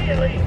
immediately.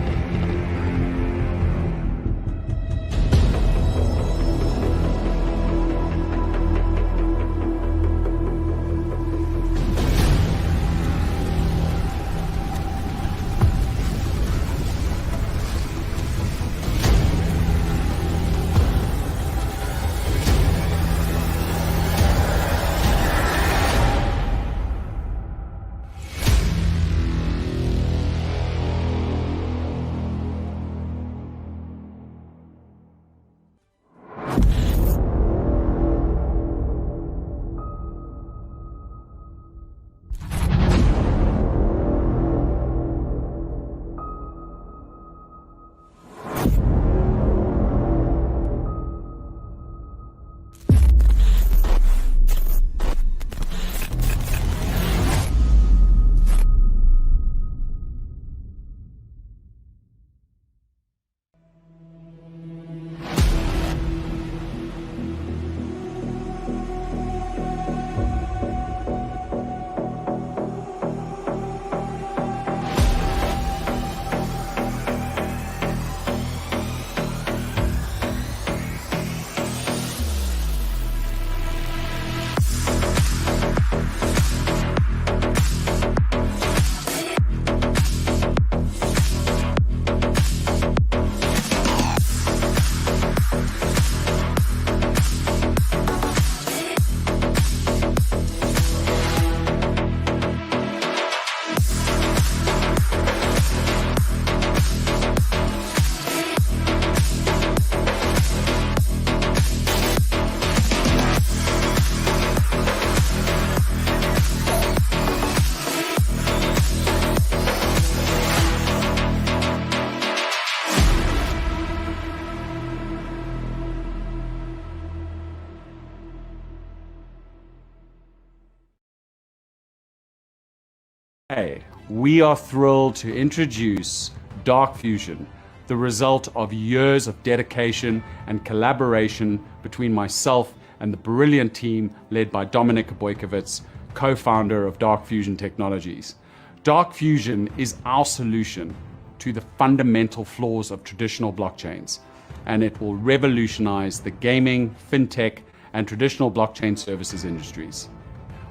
Hey, we are thrilled to introduce Dark Fusion, the result of years of dedication and collaboration between myself and the brilliant team led by Dominik Bojkovic, co-founder of Dark Fusion Technologies. Dark Fusion is our solution to the fundamental flaws of traditional blockchains, and it will revolutionize the gaming, fintech, and traditional blockchain services industries.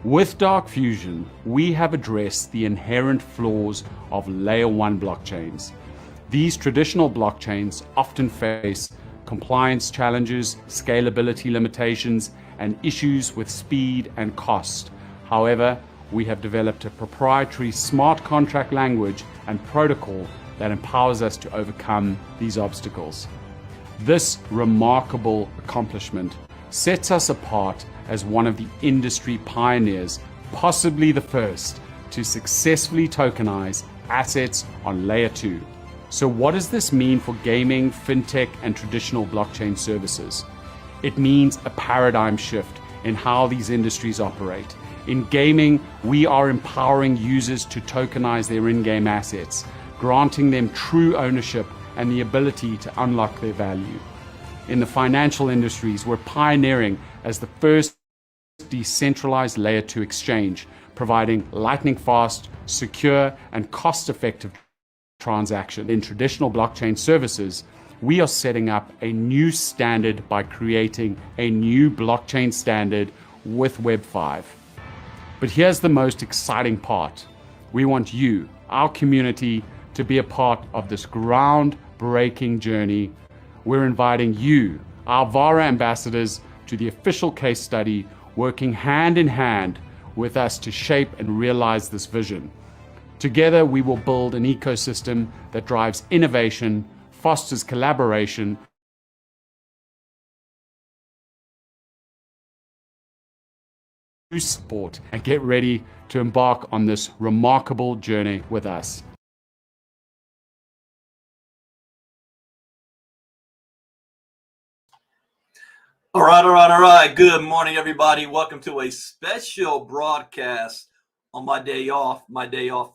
With Dark Fusion, we have addressed the inherent flaws of layer 1 blockchains. These traditional blockchains often face compliance challenges, scalability limitations, and issues with speed and cost. However, we have developed a proprietary smart contract language and protocol that empowers us to overcome these obstacles. This remarkable accomplishment sets us apart as one of the industry pioneers, possibly the first, to successfully tokenize assets on layer 2. So what does this mean for gaming, fintech, and traditional blockchain services? It means a paradigm shift in how these industries operate. In gaming, we are empowering users to tokenize their in-game assets, granting them true ownership and the ability to unlock their value. In the financial industries, we're pioneering as the first decentralized layer 2 exchange, providing lightning-fast, secure, and cost-effective transactions. In traditional blockchain services, we are setting up a new standard by creating a new blockchain standard with Web 5. But here's the most exciting part. We want you, our community, to be a part of this groundbreaking journey. We're inviting you, our VARA ambassadors, to the official case study, working hand in hand with us to shape and realize this vision. Together, we will build an ecosystem that drives innovation, fosters collaboration, support, and get ready to embark on this remarkable journey with us. All right. Good morning, everybody. Welcome to a special broadcast on my day off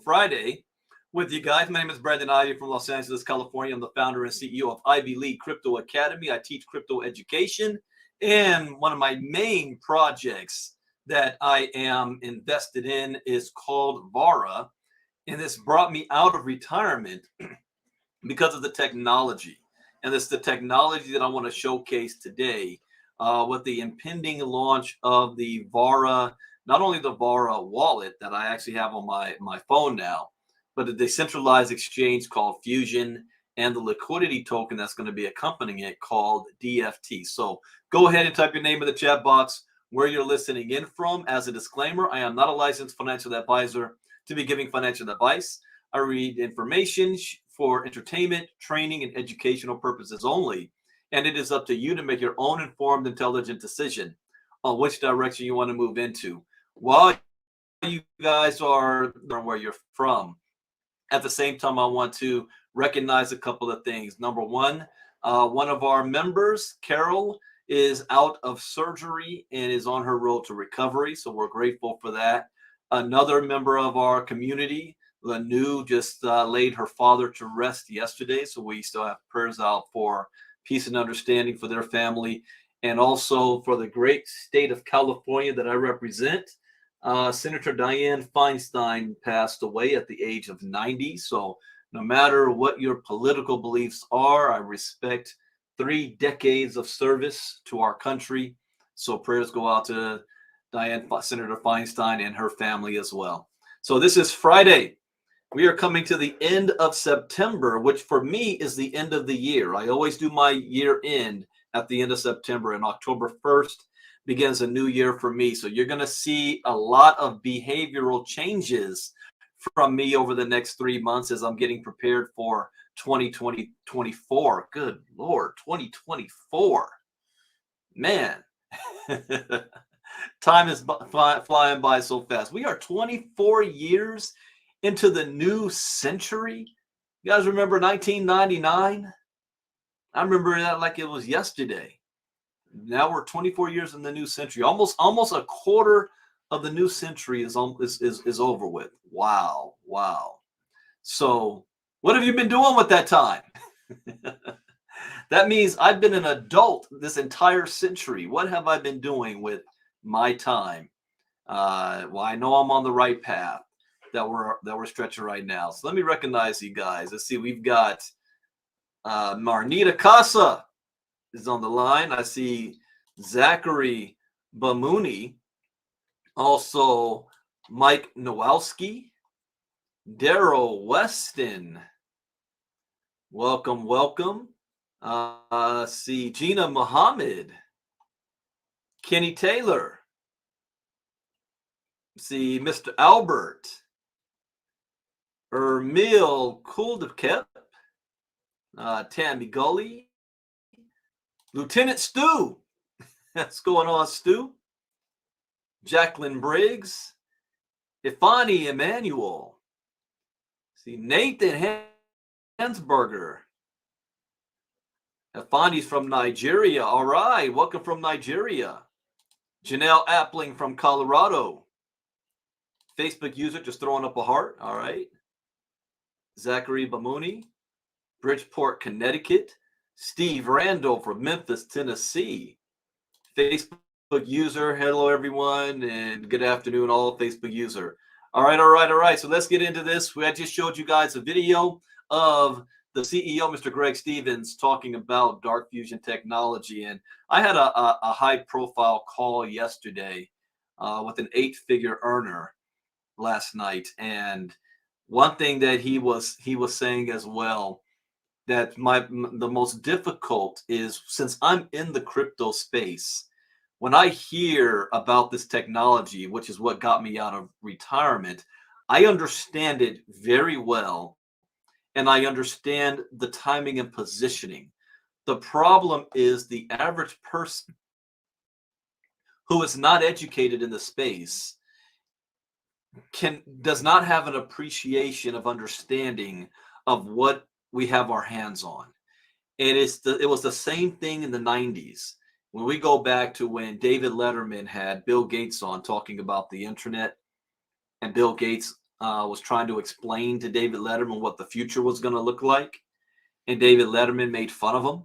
Friday with you guys. My name is Brandon Ivy from Los Angeles, California. I'm the founder and CEO of Ivy League Crypto Academy. I teach crypto education, and one of my main projects that I am invested in is called VARA, and this brought me out of retirement because of the technology. And it's the technology that I want to showcase today with the impending launch of the Vara, not only the Vara wallet that I actually have on my phone now, but the decentralized exchange called Fusion and the liquidity token that's going to be accompanying it called DFT. So go ahead and type your name in the chat box where you're listening in from. As a disclaimer, I am not a licensed financial advisor to be giving financial advice. I read information for entertainment, training, and educational purposes only. And it is up to you to make your own informed, intelligent decision on which direction you want to move into. While you guys are where you're from, at the same time, I want to recognize a couple of things. Number one of our members, Carol, is out of surgery and is on her road to recovery. So we're grateful for that. Another member of our community, Lanu, just laid her father to rest yesterday. So we still have prayers out for peace and understanding for their family, and also for the great state of California that I represent. Senator Dianne Feinstein passed away at the age of 90. So no matter what your political beliefs are, I respect 3 decades of service to our country. So prayers go out to Senator Feinstein and her family as well. So this is Friday. We are coming to the end of September, which for me is the end of the year. I always do my year end at the end of September, and October 1st begins a new year for me. So you're going to see a lot of behavioral changes from me over the next 3 months as I'm getting prepared for 2024. Good Lord, 2024. Man, time is flying by so fast. We are 24 years into the new century. You guys remember 1999? I remember that like it was yesterday. Now we're 24 years in the new century. Almost a quarter of the new century is over with. Wow. So what have you been doing with that time? That means I've been an adult this entire century. What have I been doing with my time? Well, I know I'm on the right path that we're stretching right now. So let me recognize you guys. Let's see. We've got Marnita Casa is on the line. I see Zachary Bamuni, also Mike Nowalski, Daryl Weston. Welcome. See Gina Muhammad, Kenny Taylor. See Mr. Albert, Ermil Kuldekep, Tammy Gully, Lieutenant Stu. What's going on, Stu? Jacqueline Briggs, Ifani Emmanuel. See Nathan Hansberger. Ifani's from Nigeria. All right, welcome from Nigeria. Janelle Appling from Colorado. Facebook user just throwing up a heart. All right. Zachary Bamuni, Bridgeport, Connecticut. Steve Randall from Memphis, Tennessee. Facebook user, hello everyone, and good afternoon, all Facebook user. All right. So let's get into this. I just showed you guys a video of the CEO, Mr. Greg Stevens, talking about dark fusion technology. And I had a high-profile call yesterday with an 8-figure earner last night. And one thing that he was saying as well, that the most difficult is, since I'm in the crypto space, when I hear about this technology, which is what got me out of retirement, I understand it very well, and I understand the timing and positioning. The problem is the average person who is not educated in the space does not have an appreciation of understanding of what we have our hands on. And it was the same thing in the 90s. When we go back to when David Letterman had Bill Gates on talking about the internet, and Bill Gates was trying to explain to David Letterman what the future was going to look like, and David Letterman made fun of him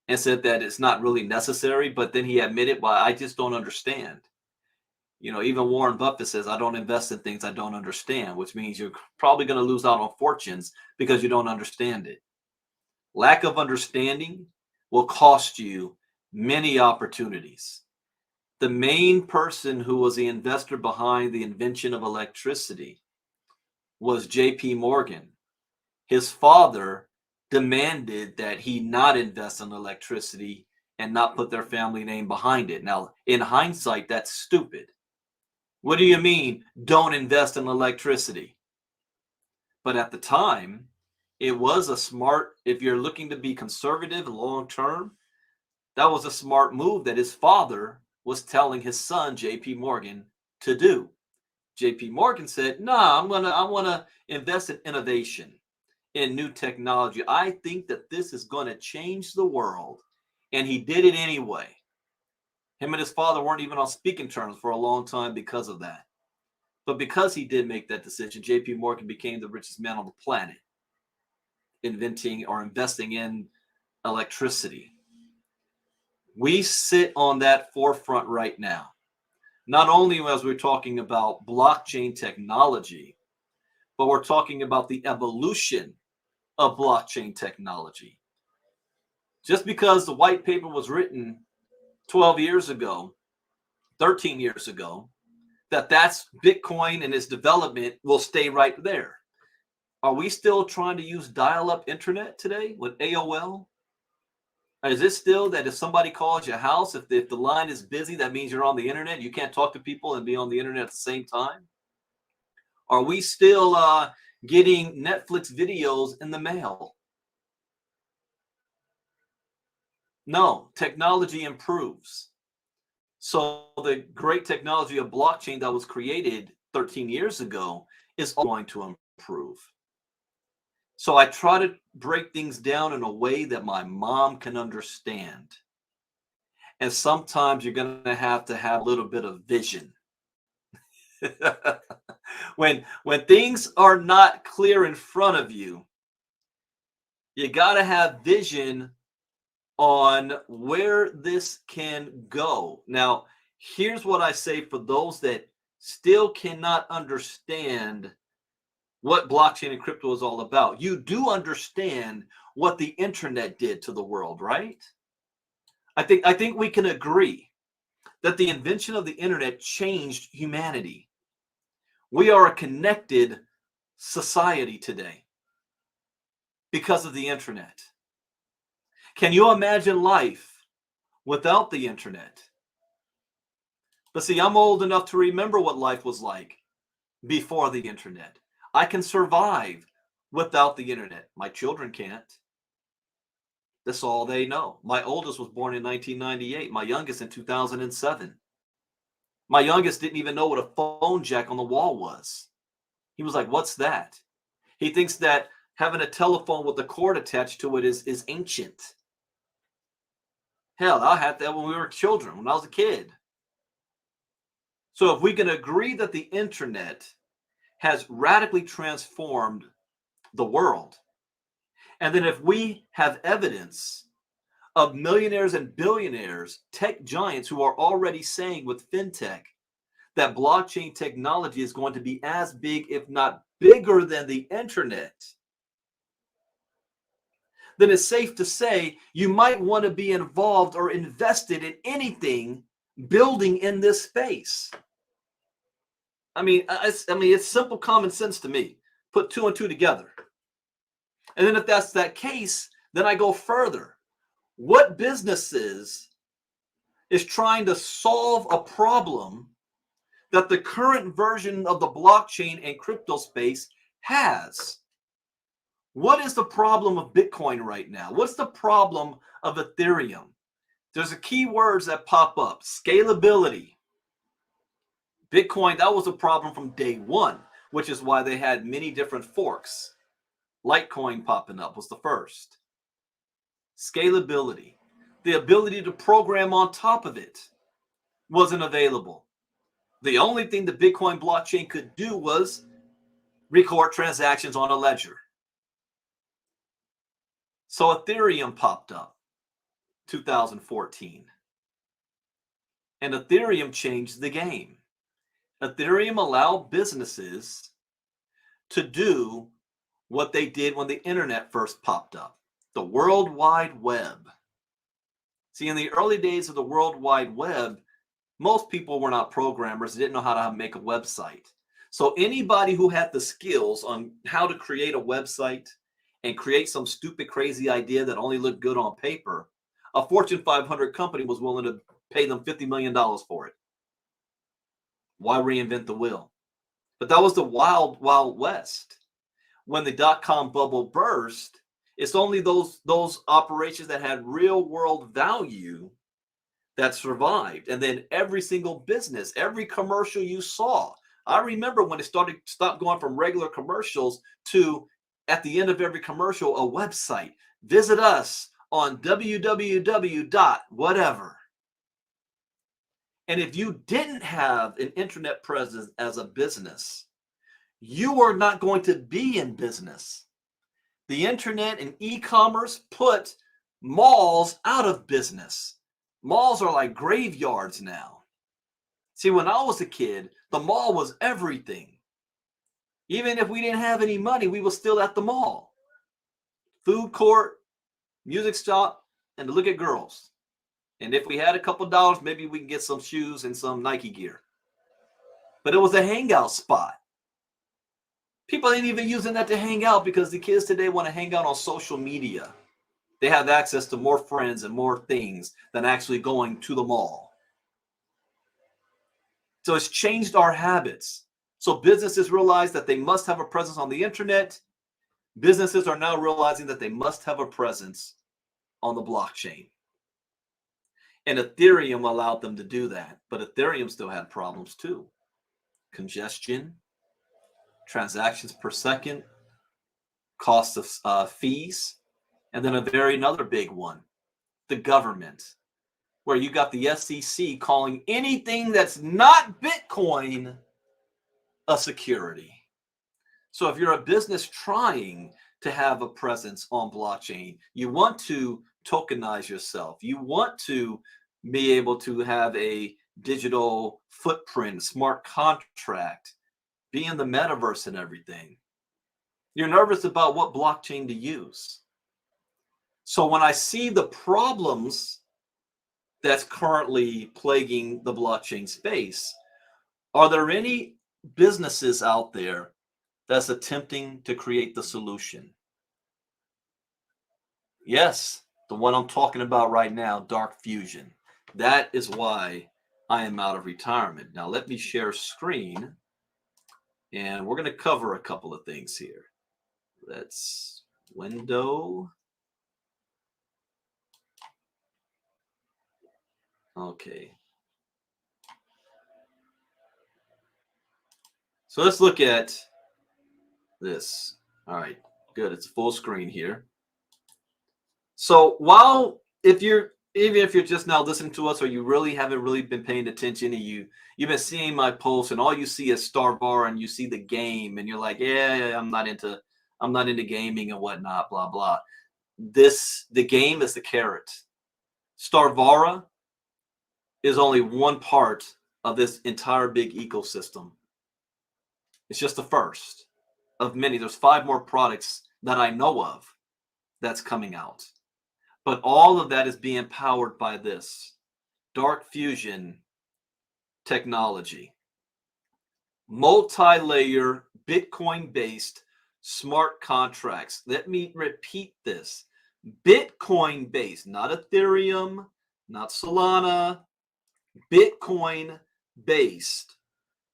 and said that it's not really necessary, but then he admitted, well, I just don't understand. You know, even Warren Buffett says, I don't invest in things I don't understand, which means you're probably going to lose out on fortunes because you don't understand it. Lack of understanding will cost you many opportunities. The main person who was the investor behind the invention of electricity was J.P. Morgan. His father demanded that he not invest in electricity and not put their family name behind it. Now, in hindsight, that's stupid. What do you mean, don't invest in electricity? But at the time, it was a smart, if you're looking to be conservative long term, that was a smart move that his father was telling his son, JP Morgan, to do. JP Morgan said, "Nah, I want to invest in innovation, in new technology. I think that this is going to change the world." And he did it anyway. Him and his father weren't even on speaking terms for a long time because of that. But because he did make that decision, JP Morgan became the richest man on the planet, inventing or investing in electricity. We sit on that forefront right now. Not only as we're talking about blockchain technology, but we're talking about the evolution of blockchain technology. Just because the white paper was written 12 years ago, 13 years ago, that's Bitcoin and its development will stay right there. Are we still trying to use dial-up internet today with AOL? Is it still that if somebody calls your house, if the line is busy, that means you're on the internet? You can't talk to people and be on the internet at the same time? Are we still getting Netflix videos in the mail? No, technology improves. So the great technology of blockchain that was created 13 years ago is going to improve. So I try to break things down in a way that my mom can understand. And sometimes you're going to have a little bit of vision. when things are not clear in front of you, you got to have vision on where this can go. Now, here's what I say for those that still cannot understand what blockchain and crypto is all about. You do understand what the internet did to the world, right? I think we can agree that the invention of the internet changed humanity. We are a connected society today because of the internet. Can you imagine life without the internet? But see, I'm old enough to remember what life was like before the internet. I can survive without the internet. My children can't. That's all they know. My oldest was born in 1998. My youngest in 2007. My youngest didn't even know what a phone jack on the wall was. He was like, "What's that?" He thinks that having a telephone with a cord attached to it is ancient. Hell, I had that when we were children, when I was a kid. So if we can agree that the internet has radically transformed the world, and then if we have evidence of millionaires and billionaires, tech giants who are already saying with fintech that blockchain technology is going to be as big, if not bigger than the internet, then it's safe to say you might want to be involved or invested in anything building in this space. I mean, it's simple common sense to me. Put two and two together. And then if that's that case, then I go further. What businesses is trying to solve a problem that the current version of the blockchain and crypto space has? What is the problem of Bitcoin right now? What's the problem of Ethereum? There's a key words that pop up. Scalability. Bitcoin, that was a problem from day one, which is why they had many different forks. Litecoin popping up was the first. Scalability. The ability to program on top of it wasn't available. The only thing the Bitcoin blockchain could do was record transactions on a ledger. So Ethereum popped up 2014. And Ethereum changed the game. Ethereum allowed businesses to do what they did when the internet first popped up. The World Wide Web. See, in the early days of the World Wide Web, most people were not programmers, didn't know how to make a website. So anybody who had the skills on how to create a website and create some stupid, crazy idea that only looked good on paper, a Fortune 500 company was willing to pay them $50 million for it. Why reinvent the wheel? But that was the wild, wild west. When the dot-com bubble burst, it's only those operations that had real world value that survived. And then every single business, every commercial you saw. I remember when it stopped going from regular commercials to, at the end of every commercial, a website. Visit us on www. whatever. And if you didn't have an internet presence as a business, you were not going to be in business. The internet and e-commerce put malls out of business. Malls are like graveyards now. See, when I was a kid, the mall was everything. Even if we didn't have any money, we were still at the mall. Food court, music shop, and to look at girls. And if we had a couple dollars, maybe we can get some shoes and some Nike gear. But it was a hangout spot. People ain't even using that to hang out because the kids today want to hang out on social media. They have access to more friends and more things than actually going to the mall. So it's changed our habits. So businesses realize that they must have a presence on the internet. Businesses are now realizing that they must have a presence on the blockchain. And Ethereum allowed them to do that. But Ethereum still had problems too. Congestion, transactions per second, cost of fees, and then another big one, the government, where you got the SEC calling anything that's not Bitcoin a security. So if you're a business trying to have a presence on blockchain, you want to tokenize yourself, you want to be able to have a digital footprint, smart contract, be in the metaverse and everything. You're nervous about what blockchain to use. So when I see the problems that's currently plaguing the blockchain space, are there any businesses out there that's attempting to create the solution? Yes, the one I'm talking about right now, Dark Fusion. That is why I am out of retirement. Now let me share screen, and we're going to cover a couple of things here. Let's window. Okay. So let's look at this. All right, good. It's full screen here. So even if you're just now listening to us, or you really haven't really been paying attention, and you've been seeing my posts, and all you see is Starvar, and you see the game, and you're like, yeah, I'm not into gaming and whatnot, blah blah. The game is the carrot. Starvara is only one part of this entire big ecosystem. It's just the first of many. There's 5 more products that I know of that's coming out. But all of that is being powered by this Dark Fusion technology. Multi-layer Bitcoin-based smart contracts. Let me repeat this. Bitcoin-based, not Ethereum, not Solana, Bitcoin-based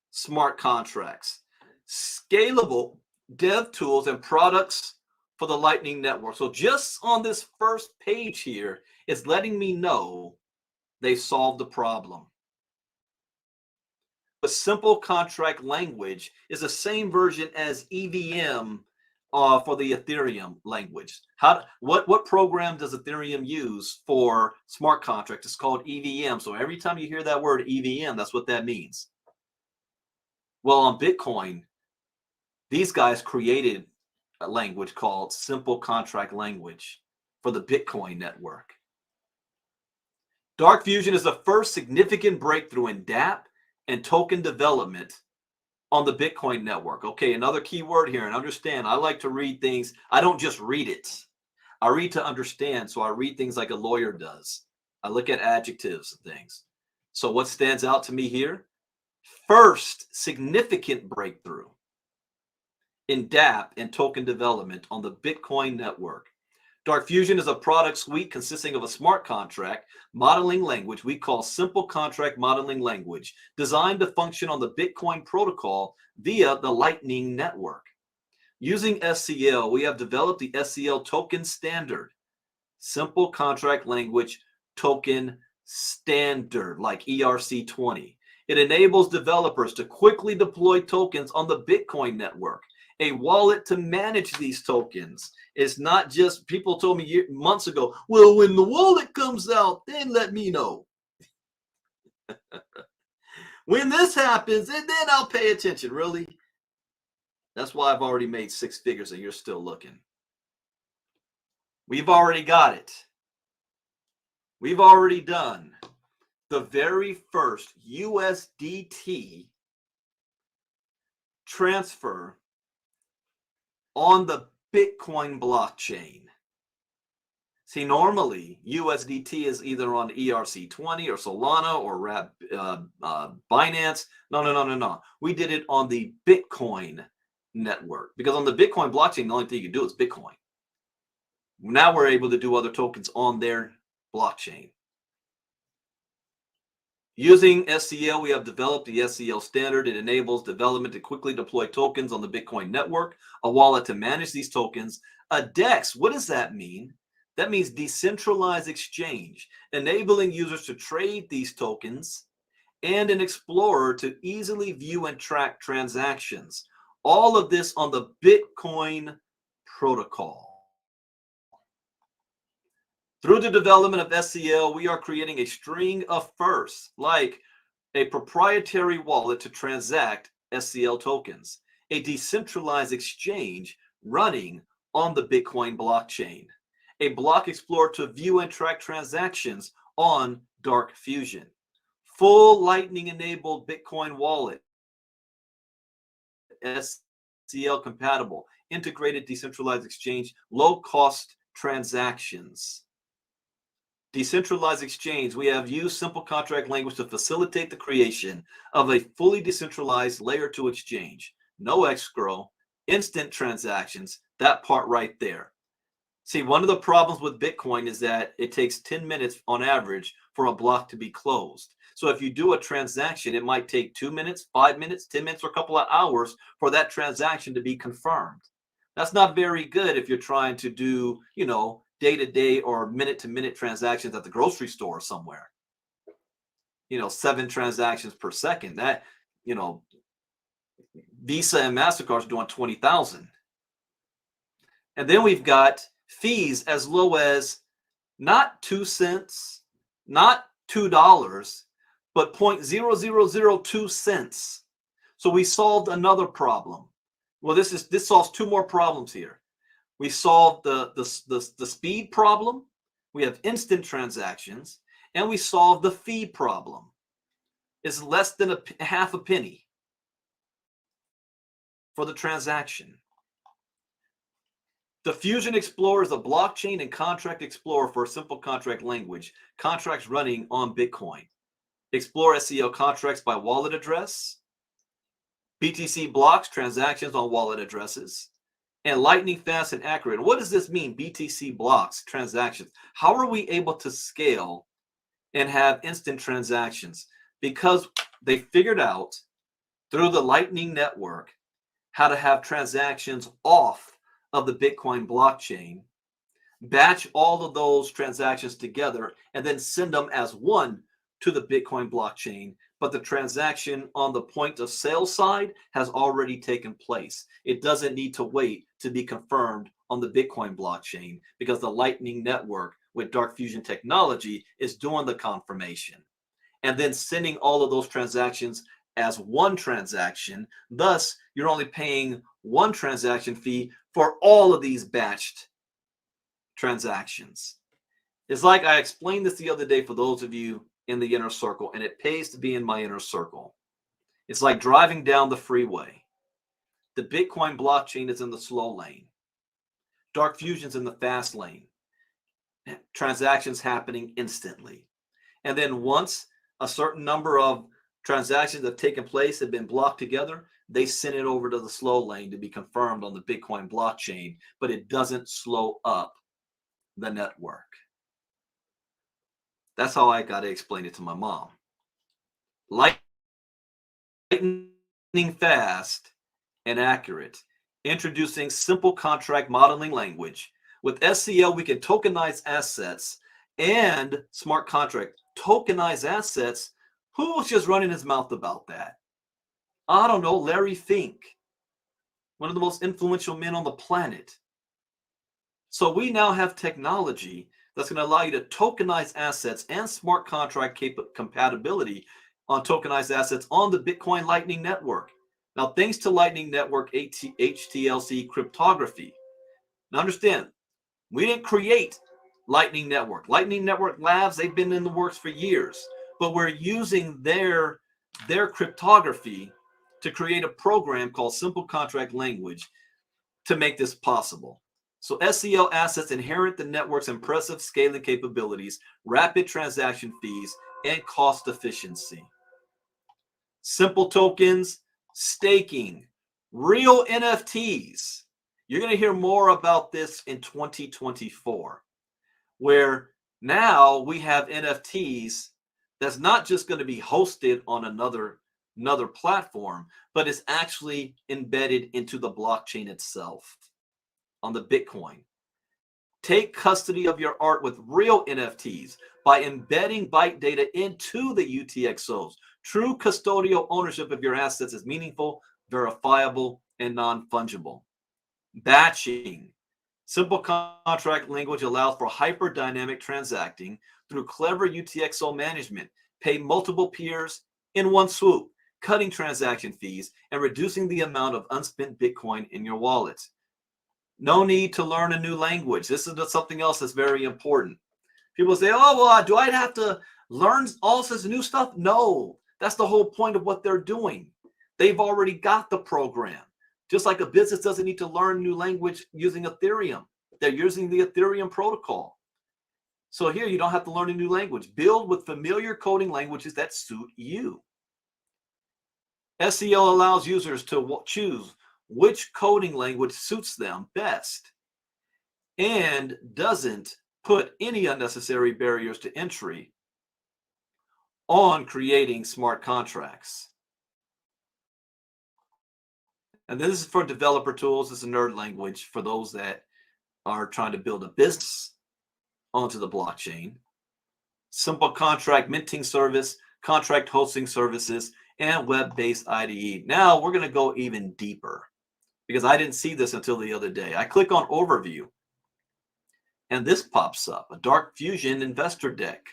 smart contracts. Scalable dev tools and products for the Lightning Network. So just on this first page here, it's letting me know they solved the problem. The simple contract language is the same version as EVM for the Ethereum language. What program does Ethereum use for smart contracts? It's called EVM. So every time you hear that word EVM, that's what that means. Well, on Bitcoin, these guys created a language called simple contract language for the Bitcoin network. Dark Fusion is the first significant breakthrough in dApp and token development on the Bitcoin network. Okay, another key word here, and understand, I like to read things. I don't just read it. I read to understand. So I read things like a lawyer does. I look at adjectives and things. So what stands out to me here? First significant breakthrough in dApp and token development on the Bitcoin network. Dark Fusion is a product suite consisting of a smart contract modeling language we call simple contract modeling language, designed to function on the Bitcoin protocol via the Lightning Network. Using SCL, we have developed the SCL token standard, simple contract language token standard, like ERC20. It enables developers to quickly deploy tokens on the Bitcoin network, a wallet to manage these tokens. It's not just, people told me months ago, well, when the wallet comes out, then let me know. When this happens, and then I'll pay attention. Really? That's why I've already made 6 figures and you're still looking. We've already got it. We've already done the very first USDT transfer on the Bitcoin blockchain. See, normally USDT is either on ERC20 or Solana or Binance. No. We did it on the Bitcoin network, because on the Bitcoin blockchain, the only thing you can do is Bitcoin. Now we're able to do other tokens on their blockchain. Using SCL, we have developed the SCL standard. It enables development to quickly deploy tokens on the Bitcoin network, a wallet to manage these tokens, a DEX. What does that mean? That means decentralized exchange, enabling users to trade these tokens, and an explorer to easily view and track transactions. All of this on the Bitcoin protocol. Through the development of SCL, we are creating a string of firsts, like a proprietary wallet to transact SCL tokens, a decentralized exchange running on the Bitcoin blockchain, a block explorer to view and track transactions on Dark Fusion, full Lightning-enabled Bitcoin wallet, SCL compatible, integrated decentralized exchange, low-cost transactions. Decentralized exchange, we have used simple contract language to facilitate the creation of a fully decentralized layer 2 exchange. No escrow, instant transactions, that part right there. See, one of the problems with Bitcoin is that it takes 10 minutes on average for a block to be closed. So if you do a transaction, it might take 2 minutes, 5 minutes, 10 minutes, or a couple of hours for that transaction to be confirmed. That's not very good if you're trying to do, day-to-day or minute-to-minute transactions at the grocery store somewhere. 7 transactions per second. That, Visa and MasterCard's doing 20,000. And then we've got fees as low as not 2 cents, not $2, but 0.0002 cents. So we solved another problem. Well, this solves 2 more problems here. We solved the speed problem. We have instant transactions, and we solved the fee problem. It's less than half a penny for the transaction. The Fusion Explorer is a blockchain and contract explorer for a simple contract language. Contracts running on Bitcoin. Explore SCL contracts by wallet address. BTC blocks transactions on wallet addresses. And lightning fast and accurate. What does this mean? BTC blocks transactions. How are we able to scale and have instant transactions? Because they figured out through the Lightning Network how to have transactions off of the Bitcoin blockchain, batch all of those transactions together, and then send them as one to the Bitcoin blockchain. But the transaction on the point of sale side has already taken place. It doesn't need to wait to be confirmed on the Bitcoin blockchain, because the Lightning Network with Dark Fusion technology is doing the confirmation and then sending all of those transactions as one transaction. Thus, you're only paying one transaction fee for all of these batched transactions. It's like I explained this the other day for those of you in the inner circle, and it pays to be in my inner circle. It's like driving down the freeway. The Bitcoin blockchain is in the slow lane. Dark Fusion's in the fast lane. Transactions happening instantly. And then once a certain number of transactions have taken place, have been blocked together, they send it over to the slow lane to be confirmed on the Bitcoin blockchain, but it doesn't slow up the network. That's how I got to explain it to my mom. Lightning fast and accurate. Introducing simple contract modeling language. With SCL, we can tokenize assets and smart contract. Tokenize assets? Who was just running his mouth about that? I don't know, Larry Fink, one of the most influential men on the planet. So we now have technology that's going to allow you to tokenize assets and smart contract compatibility on tokenized assets on the Bitcoin Lightning Network. Now, thanks to Lightning Network HTLC cryptography. Now, understand, we didn't create Lightning Network. Lightning Network Labs, they've been in the works for years, but we're using their cryptography to create a program called Simple Contract Language to make this possible. So SCL assets inherit the network's impressive scaling capabilities, rapid transaction fees, and cost efficiency. Simple tokens, staking, real NFTs. You're going to hear more about this in 2024, where now we have NFTs that's not just going to be hosted on another platform, but it's actually embedded into the blockchain itself on the Bitcoin. Take custody of your art with real NFTs by embedding byte data into the UTXOs. True custodial ownership of your assets is meaningful, verifiable, and non-fungible. Batching. Simple contract language allows for hyper-dynamic transacting through clever UTXO management. Pay multiple peers in one swoop, cutting transaction fees and reducing the amount of unspent Bitcoin in your wallet. No need to learn a new language. This is something else that's very important. People say, oh, well, do I have to learn all this new stuff? No, that's the whole point of what they're doing. They've already got the program. Just like a business doesn't need to learn new language using Ethereum. They're using the Ethereum protocol. So here you don't have to learn a new language. Build with familiar coding languages that suit you. SCL allows users to choose which coding language suits them best and doesn't put any unnecessary barriers to entry on creating smart contracts. And this is for developer tools. It's a nerd language for those that are trying to build a business onto the blockchain. Simple contract minting service, contract hosting services, and web-based IDE. Now we're going to go even deeper because I didn't see this until the other day. I click on overview and this pops up, a Dark Fusion investor deck.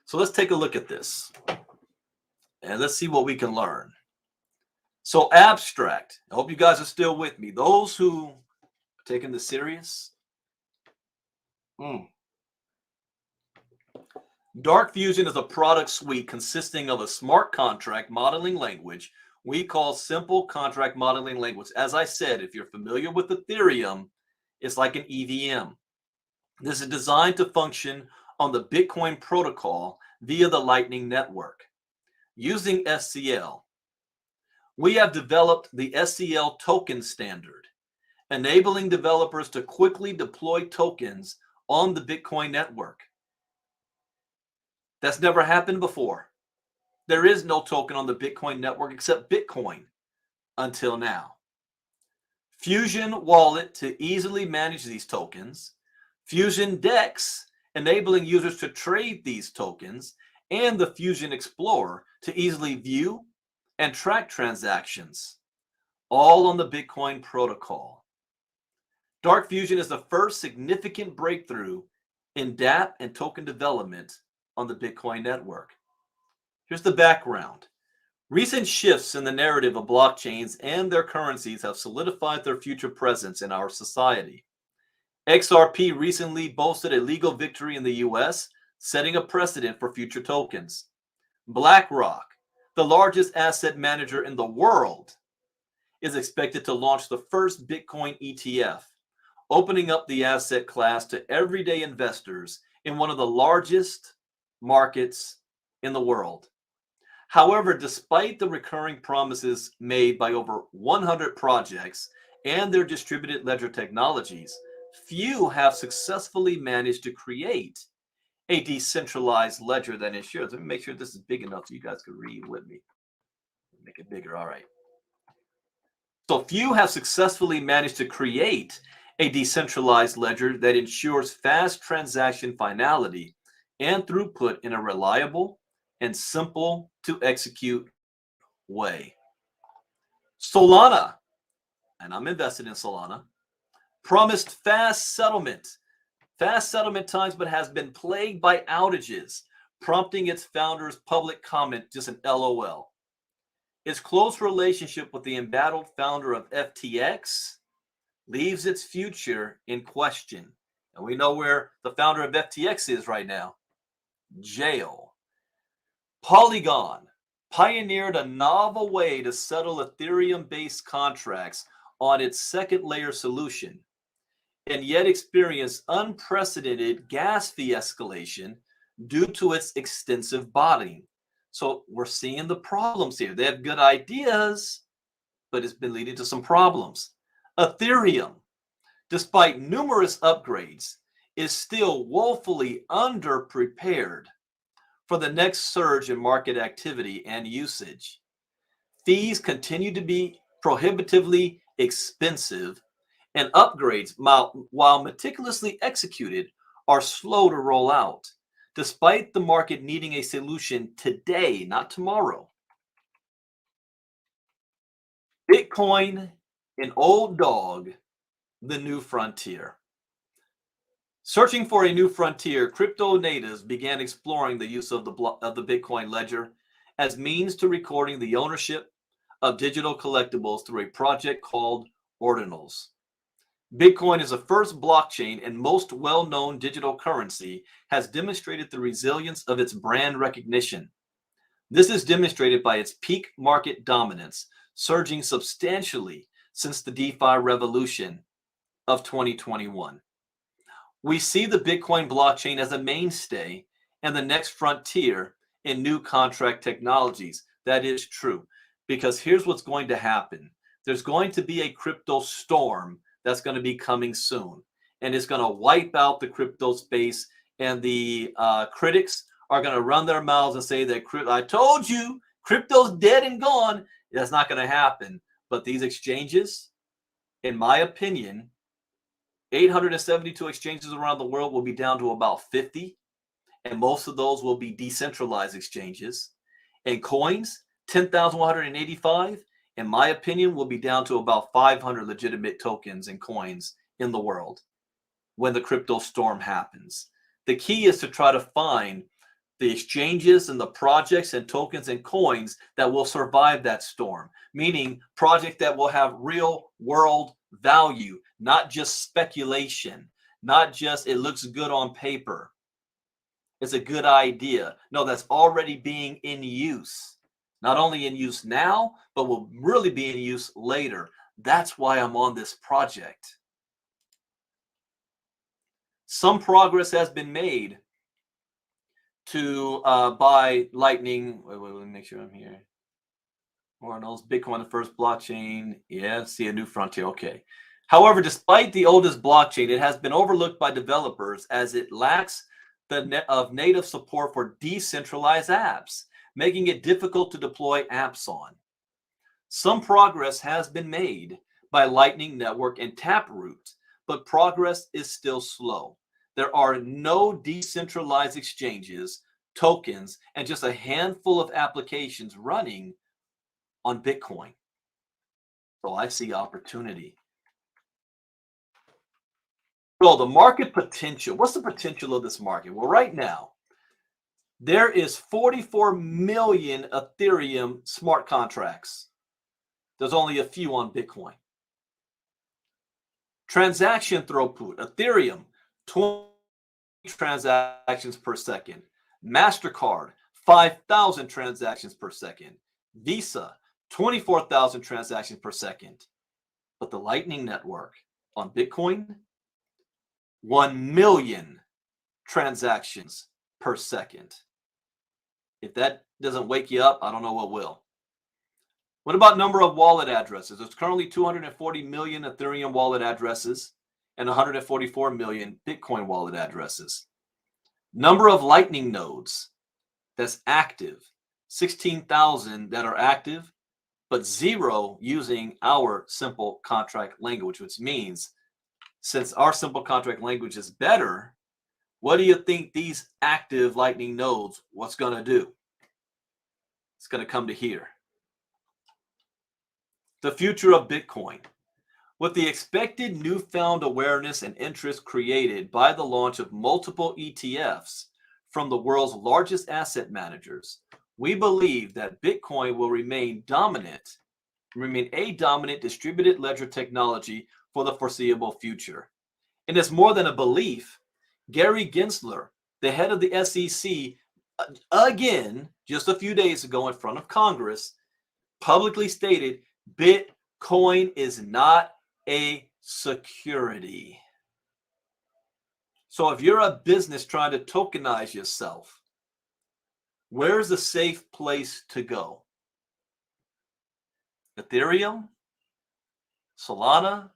So let's take a look at this and let's see what we can learn. So abstract, I hope you guys are still with me. Those who are taking this serious. Dark Fusion is a product suite consisting of a smart contract modeling language we call Simple Contract Modeling Language. As I said, if you're familiar with Ethereum, it's like an EVM. This is designed to function on the Bitcoin protocol via the Lightning Network. Using SCL, we have developed the SCL token standard, enabling developers to quickly deploy tokens on the Bitcoin network. That's never happened before. There is no token on the Bitcoin network except Bitcoin until now. Fusion Wallet to easily manage these tokens. Fusion Dex, enabling users to trade these tokens. And the Fusion Explorer to easily view and track transactions, all on the Bitcoin protocol. Dark Fusion is the first significant breakthrough in dApp and token development on the Bitcoin network. Here's the background. Recent shifts in the narrative of blockchains and their currencies have solidified their future presence in our society. XRP recently boasted a legal victory in the US, setting a precedent for future tokens. BlackRock, the largest asset manager in the world, is expected to launch the first Bitcoin ETF, opening up the asset class to everyday investors in one of the largest markets in the world. However, despite the recurring promises made by over 100 projects and their distributed ledger technologies, few have successfully managed to create a decentralized ledger that ensures. Let me make sure this is big enough so you guys can read with me. Make it bigger. All right. So few have successfully managed to create a decentralized ledger that ensures fast transaction finality and throughput in a reliable and simple to execute way. Solana, and I'm invested in Solana, promised fast settlement times, but has been plagued by outages, prompting its founder's public comment, just an LOL. Its close relationship with the embattled founder of FTX leaves its future in question. And we know where the founder of FTX is right now. Jail. Polygon pioneered a novel way to settle Ethereum-based contracts on its second layer solution, and yet experienced unprecedented gas fee escalation due to its extensive botting. So we're seeing the problems here. They have good ideas, but it's been leading to some problems. Ethereum, despite numerous upgrades, is still woefully underprepared for the next surge in market activity and usage. Fees continue to be prohibitively expensive, and upgrades, while meticulously executed, are slow to roll out, despite the market needing a solution today, not tomorrow. Bitcoin, an old dog, the new frontier. Searching for a new frontier, crypto natives began exploring the use of the Bitcoin ledger as means to recording the ownership of digital collectibles through a project called Ordinals. Bitcoin is the first blockchain and most well-known digital currency, has demonstrated the resilience of its brand recognition. This is demonstrated by its peak market dominance, surging substantially since the DeFi revolution of 2021. We see the Bitcoin blockchain as a mainstay and the next frontier in new contract technologies. That is true, because here's what's going to happen. There's going to be a crypto storm that's going to be coming soon, and it's going to wipe out the crypto space, and the critics are going to run their mouths and say that I told you crypto's dead and gone. That's not going to happen. But these exchanges, in my opinion, 872 exchanges around the world will be down to about 50, and most of those will be decentralized exchanges. And coins, 10,185, in my opinion, will be down to about 500 legitimate tokens and coins in the world when the crypto storm happens. The key is to try to find the exchanges and the projects and tokens and coins that will survive that storm, meaning projects that will have real world value, not just speculation, not just it looks good on paper. It's a good idea. No, that's already being in use. Not only in use now, but will really be in use later. That's why I'm on this project. Some progress has been made to buy Lightning. Wait, let me make sure I'm here. Ordinals, Bitcoin, the first blockchain. Yeah, see a new frontier. Okay. However, despite the oldest blockchain, it has been overlooked by developers as it lacks of native support for decentralized apps, making it difficult to deploy apps on. Some progress has been made by Lightning Network and Taproot, but progress is still slow. There are no decentralized exchanges, tokens, and just a handful of applications running on Bitcoin. So I see opportunity. So the market potential, what's the potential of this market? Well, right now, there is 44 million Ethereum smart contracts. There's only a few on Bitcoin. Transaction throughput, Ethereum, 20 transactions per second. MasterCard, 5,000 transactions per second. Visa, 24,000 transactions per second. But the Lightning Network on Bitcoin, 1 million transactions per second. If that doesn't wake you up, I don't know what will. What about number of wallet addresses? There's currently 240 million Ethereum wallet addresses and 144 million Bitcoin wallet addresses. Number of Lightning nodes that's active, 16,000 that are active, but 0 using our simple contract language, which means since our simple contract language is better, what do you think these active Lightning nodes, what's going to do? It's going to come to here. The future of Bitcoin. With the expected newfound awareness and interest created by the launch of multiple ETFs from the world's largest asset managers, we believe that Bitcoin will remain a dominant distributed ledger technology for the foreseeable future. And it's more than a belief. Gary Gensler, the head of the SEC, again, just a few days ago in front of Congress, publicly stated Bitcoin is not a security. So if you're a business trying to tokenize yourself, where's the safe place to go? Ethereum, Solana,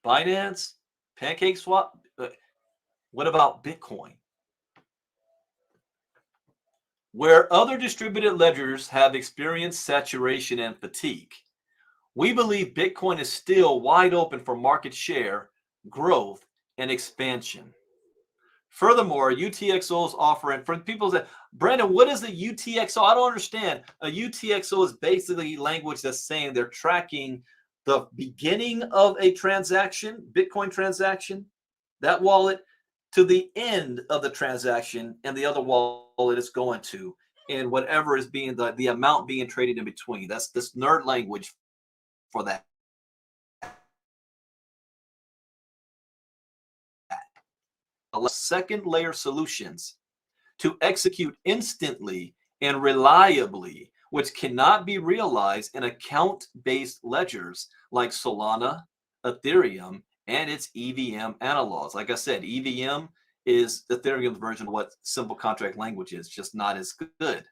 Binance, PancakeSwap. What about Bitcoin? Where other distributed ledgers have experienced saturation and fatigue, we believe Bitcoin is still wide open for market share, growth, and expansion. Furthermore, UTXOs offer, and for people that, Brandon, what is a UTXO? I don't understand. A UTXO is basically language that's saying they're tracking the beginning of a transaction, Bitcoin transaction, that wallet, to the end of the transaction and the other wallet it's going to, and whatever is being the amount being traded in between. That's this nerd language for that. Second layer solutions to execute instantly and reliably, which cannot be realized in account-based ledgers like Solana, Ethereum, and its EVM analogs. Like I said, EVM is Ethereum's version of what simple contract language is, just not as good.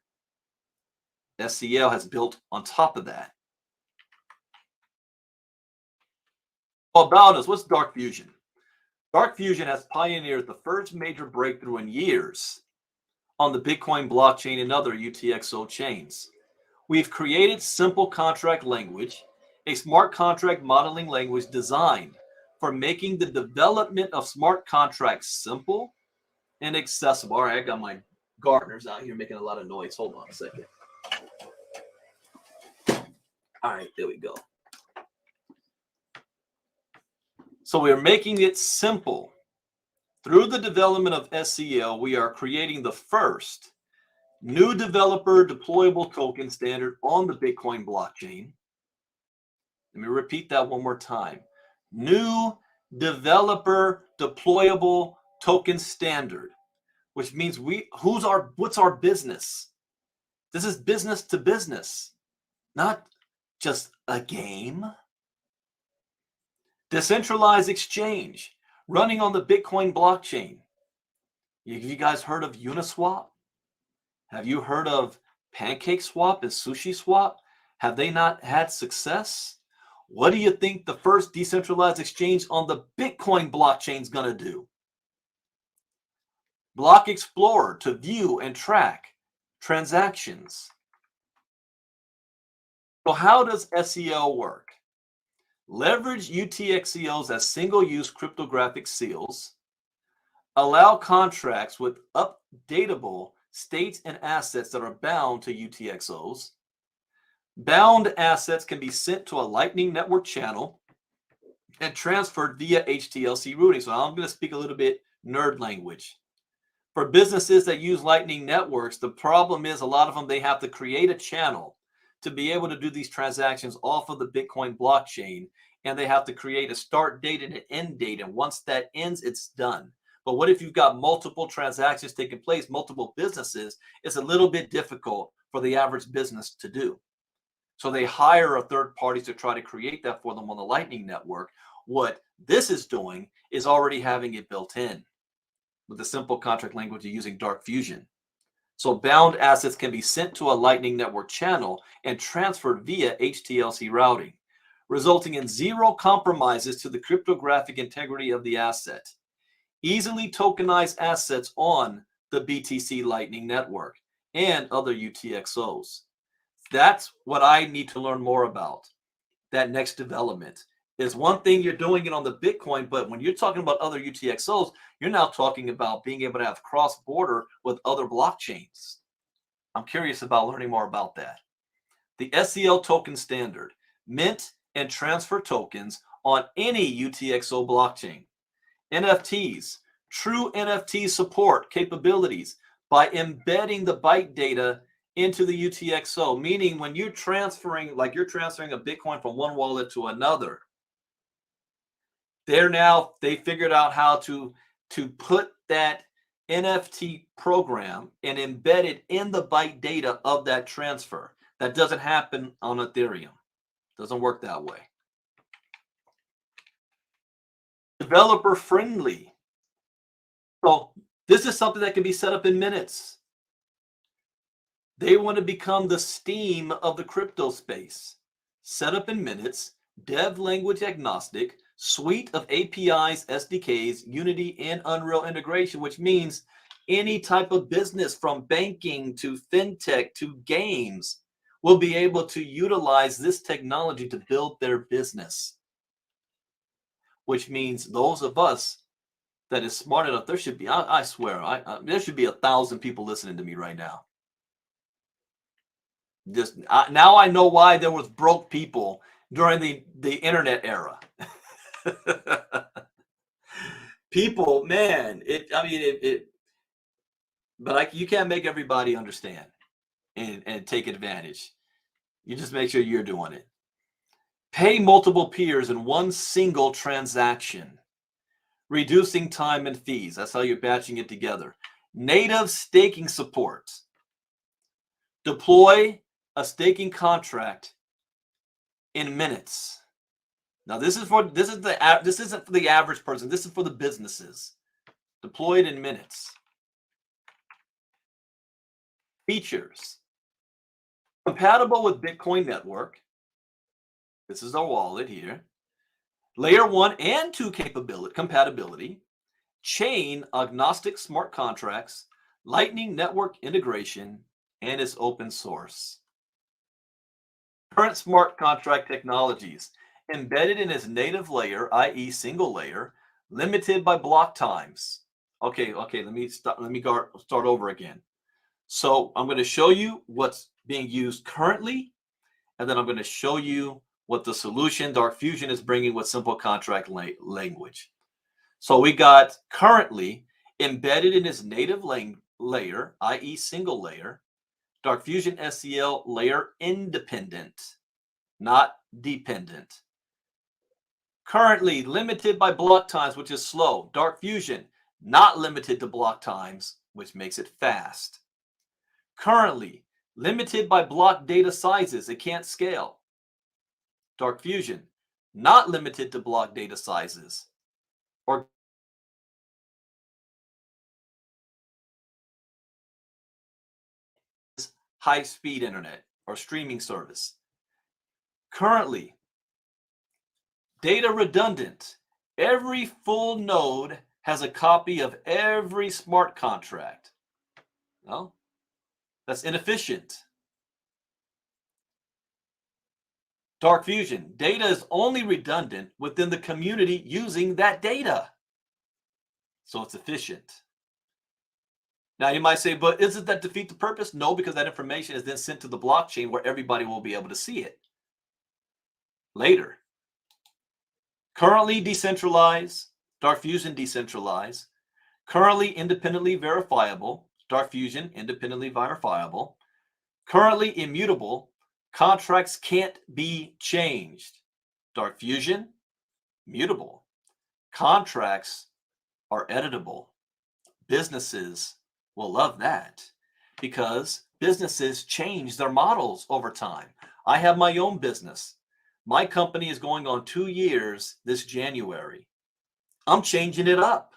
SCL has built on top of that. About us, what's Dark Fusion? Dark Fusion has pioneered the first major breakthrough in years on the Bitcoin blockchain and other UTXO chains. We've created simple contract language, a smart contract modeling language designed for making the development of smart contracts simple and accessible. All right, I got my gardeners out here making a lot of noise. Hold on a second. All right, there we go. So we're making it simple. Through the development of SCL, we are creating the first new developer deployable token standard on the Bitcoin blockchain. Let me repeat that one more time. New developer deployable token standard, which means what's our business? This is business to business, not just a game. Decentralized exchange running on the Bitcoin blockchain. Have you guys heard of Uniswap? Have you heard of PancakeSwap and SushiSwap? Have they not had success? What do you think the first decentralized exchange on the Bitcoin blockchain is going to do? Block Explorer to view and track transactions. So how does SEL work? Leverage UTXOs as single-use cryptographic seals. Allow contracts with updatable states and assets that are bound to UTXOs. Bound assets can be sent to a Lightning Network channel and transferred via HTLC routing. So I'm going to speak a little bit nerd language. For businesses that use Lightning networks, the problem is a lot of them, they have to create a channel to be able to do these transactions off of the Bitcoin blockchain. And they have to create a start date and an end date. And once that ends, it's done. But what if you've got multiple transactions taking place, multiple businesses? It's a little bit difficult for the average business to do. So they hire a third party to try to create that for them on the Lightning Network. What this is doing is already having it built in with the simple contract language using Dark Fusion. So bound assets can be sent to a Lightning Network channel and transferred via HTLC routing, resulting in zero compromises to the cryptographic integrity of the asset. Easily tokenized assets on the BTC Lightning Network and other UTXOs. That's what I need to learn more about. That next development is one thing you're doing it on the Bitcoin, but when you're talking about other UTXOs, you're now talking about being able to have cross-border with other blockchains. I'm curious about learning more about that. The SEL token standard, mint and transfer tokens on any UTXO blockchain. NFTs, true NFT support capabilities by embedding the byte data into the UTXO, meaning when you're transferring, like you're transferring a Bitcoin from one wallet to another, they figured out how to put that NFT program and embed it in the byte data of that transfer. That doesn't happen on Ethereum. Doesn't work that way. Developer friendly. So this is something that can be set up in minutes. They want to become the Steam of the crypto space. Set up in minutes, dev language agnostic, suite of APIs, SDKs, Unity, and Unreal integration, which means any type of business from banking to fintech to games will be able to utilize this technology to build their business. Which means those of us that is smart enough, there should be, I swear, there should be 1,000 people listening to me right now. Now I know why there was broke people during the internet era. People, man, but you can't make everybody understand and take advantage. You just make sure you're doing it. Pay multiple peers in one single transaction, reducing time and fees. That's how you're batching it together. Native staking support. Deploy a staking contract in minutes. Now this isn't for the average person. This is for the businesses. Deploy it in minutes. Features. Compatible with Bitcoin Network. This is our wallet here. Layer 1 and 2 compatibility. Chain agnostic smart contracts. Lightning Network integration. And it's open source. Current smart contract technologies. Embedded in its native layer, i.e. single layer, limited by block times. Okay, let me start over again. So I'm going to show you what's being used currently, and then I'm going to show you what the solution Dark Fusion is bringing with simple contract language. So we got currently embedded in its native layer, i.e. single layer, Dark Fusion SEL layer independent, not dependent. Currently limited by block times, which is slow. Dark Fusion, not limited to block times, which makes it fast. Currently limited by block data sizes, it can't scale. Dark Fusion, not limited to block data sizes. Or high-speed internet or streaming service. Currently, data redundant. Every full node has a copy of every smart contract. Well, that's inefficient. Dark Fusion, data is only redundant within the community using that data. So it's efficient. Now you might say, but isn't that defeat the purpose? No, because that information is then sent to the blockchain where everybody will be able to see it later. Currently decentralized, Dark Fusion decentralized. Currently independently verifiable, Dark Fusion independently verifiable. Currently immutable, contracts can't be changed. Dark Fusion, mutable. Contracts are editable. Businesses will love that because businesses change their models over time. I have my own business. My company is going on 2 years this January. I'm changing it up.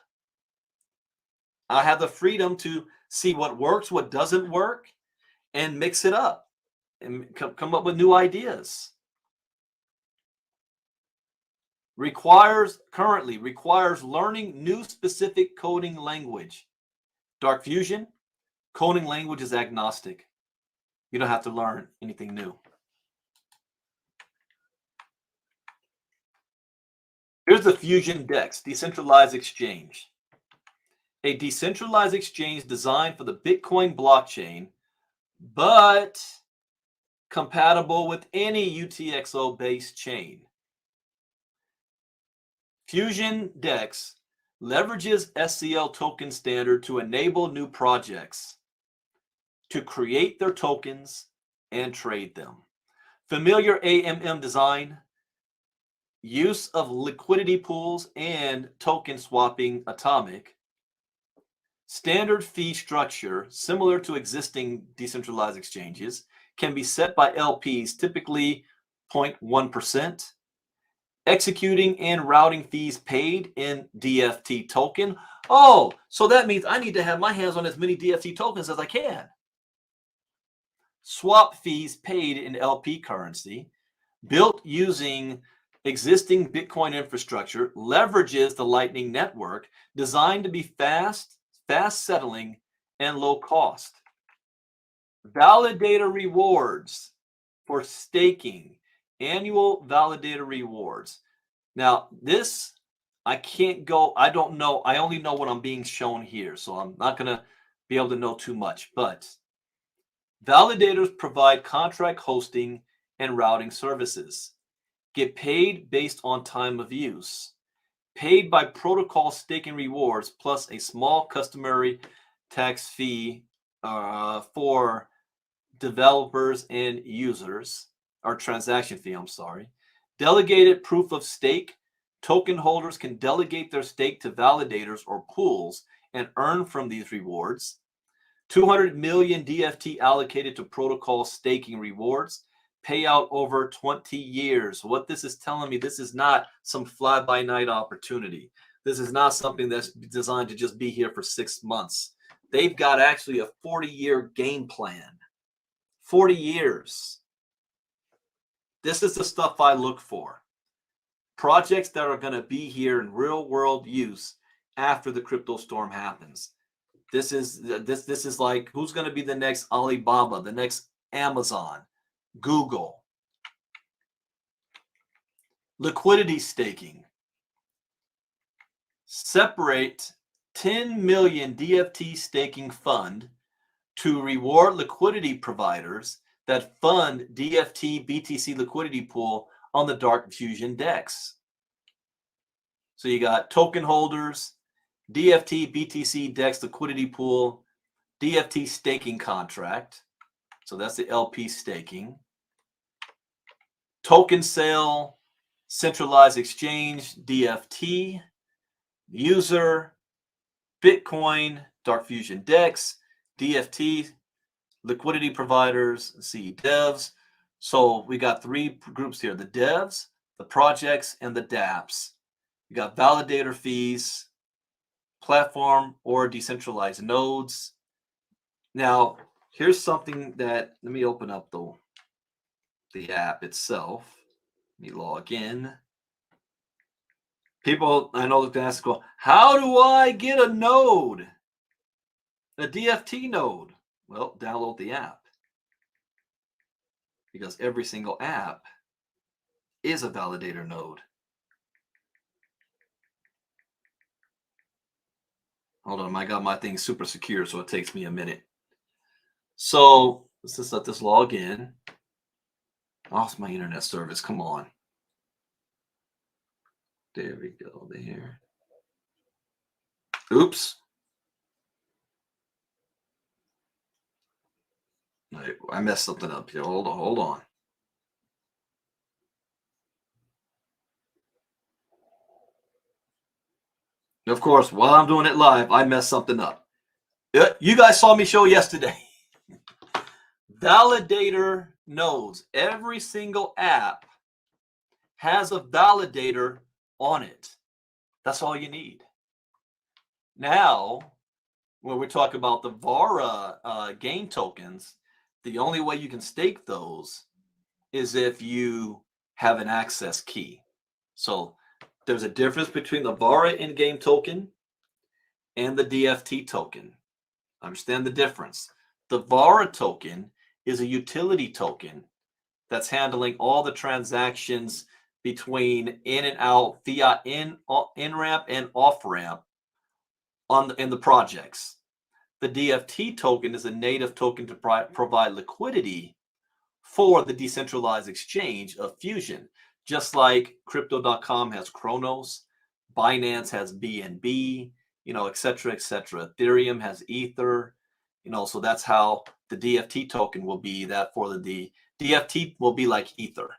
I have the freedom to see what works, what doesn't work, and mix it up and come up with new ideas. Currently requires learning new specific coding language. Dark Fusion, coding language is agnostic. You don't have to learn anything new. Here's the Fusion DEX, decentralized exchange. A decentralized exchange designed for the Bitcoin blockchain, but compatible with any UTXO-based chain. Fusion DEX leverages SCL token standard to enable new projects to create their tokens and trade them. Familiar AMM design, use of liquidity pools and token swapping atomic, standard fee structure similar to existing decentralized exchanges, can be set by LPs, typically 0.1%. Executing and routing fees paid in DFT token. Oh, so that means I need to have my hands on as many DFT tokens as I can. Swap fees paid in LP currency, built using existing Bitcoin infrastructure, leverages the Lightning Network, designed to be fast settling, and low cost. Validator rewards for staking. Annual validator rewards. Now, this, I can't go, I don't know. I only know what I'm being shown here, so I'm not going to be able to know too much. But validators provide contract hosting and routing services. Get paid based on time of use. Paid by protocol staking rewards plus a small customary tax fee for developers and users. Or transaction fee, I'm sorry. Delegated proof of stake. Token holders can delegate their stake to validators or pools and earn from these rewards. 200 million DFT allocated to protocol staking rewards. Payout over 20 years. What this is telling me, this is not some fly-by-night opportunity. This is not something that's designed to just be here for 6 months. They've got actually a 40-year game plan. 40 years. This is the stuff I look for. Projects that are going to be here in real world use after the crypto storm happens. This is like, who's going to be the next Alibaba, the next Amazon, Google. Liquidity staking. Separate 10 million DFT staking fund to reward liquidity providers that fund DFT BTC liquidity pool on the Dark Fusion DEX. So you got token holders, DFT BTC DEX liquidity pool, DFT staking contract. So that's the LP staking. Token sale, centralized exchange, DFT, user, Bitcoin, Dark Fusion DEX, DFT, liquidity providers, see devs. So we got 3 groups here: the devs, the projects, and the dApps. We got validator fees, platform or decentralized nodes. Now, here's something that, let me open up the app itself. Let me log in. People, I know they're going to ask, well, how do I get a node? A DFT node? Well, download the app. Because every single app is a validator node. Hold on, I got my thing super secure, so it takes me a minute. So let's just let this log in. Oh, it's my internet service. Come on. There we go. There. Oops. I messed something up here. Hold on. Of course, while I'm doing it live, I messed something up. You guys saw me show yesterday. Validator nodes. Every single app has a validator on it. That's all you need. Now, when we talk about the VARA game tokens, the only way you can stake those is if you have an access key. So there's a difference between the VARA in-game token and the DFT token. Understand the difference. The VARA token is a utility token that's handling all the transactions between in and out, fiat in ramp and off ramp in the projects. The DFT token is a native token to provide liquidity for the decentralized exchange of Fusion, just like Crypto.com has Chronos, Binance has BNB, et cetera, et cetera. Ethereum has Ether, so that's how the DFT token will be. That for the DFT will be like Ether.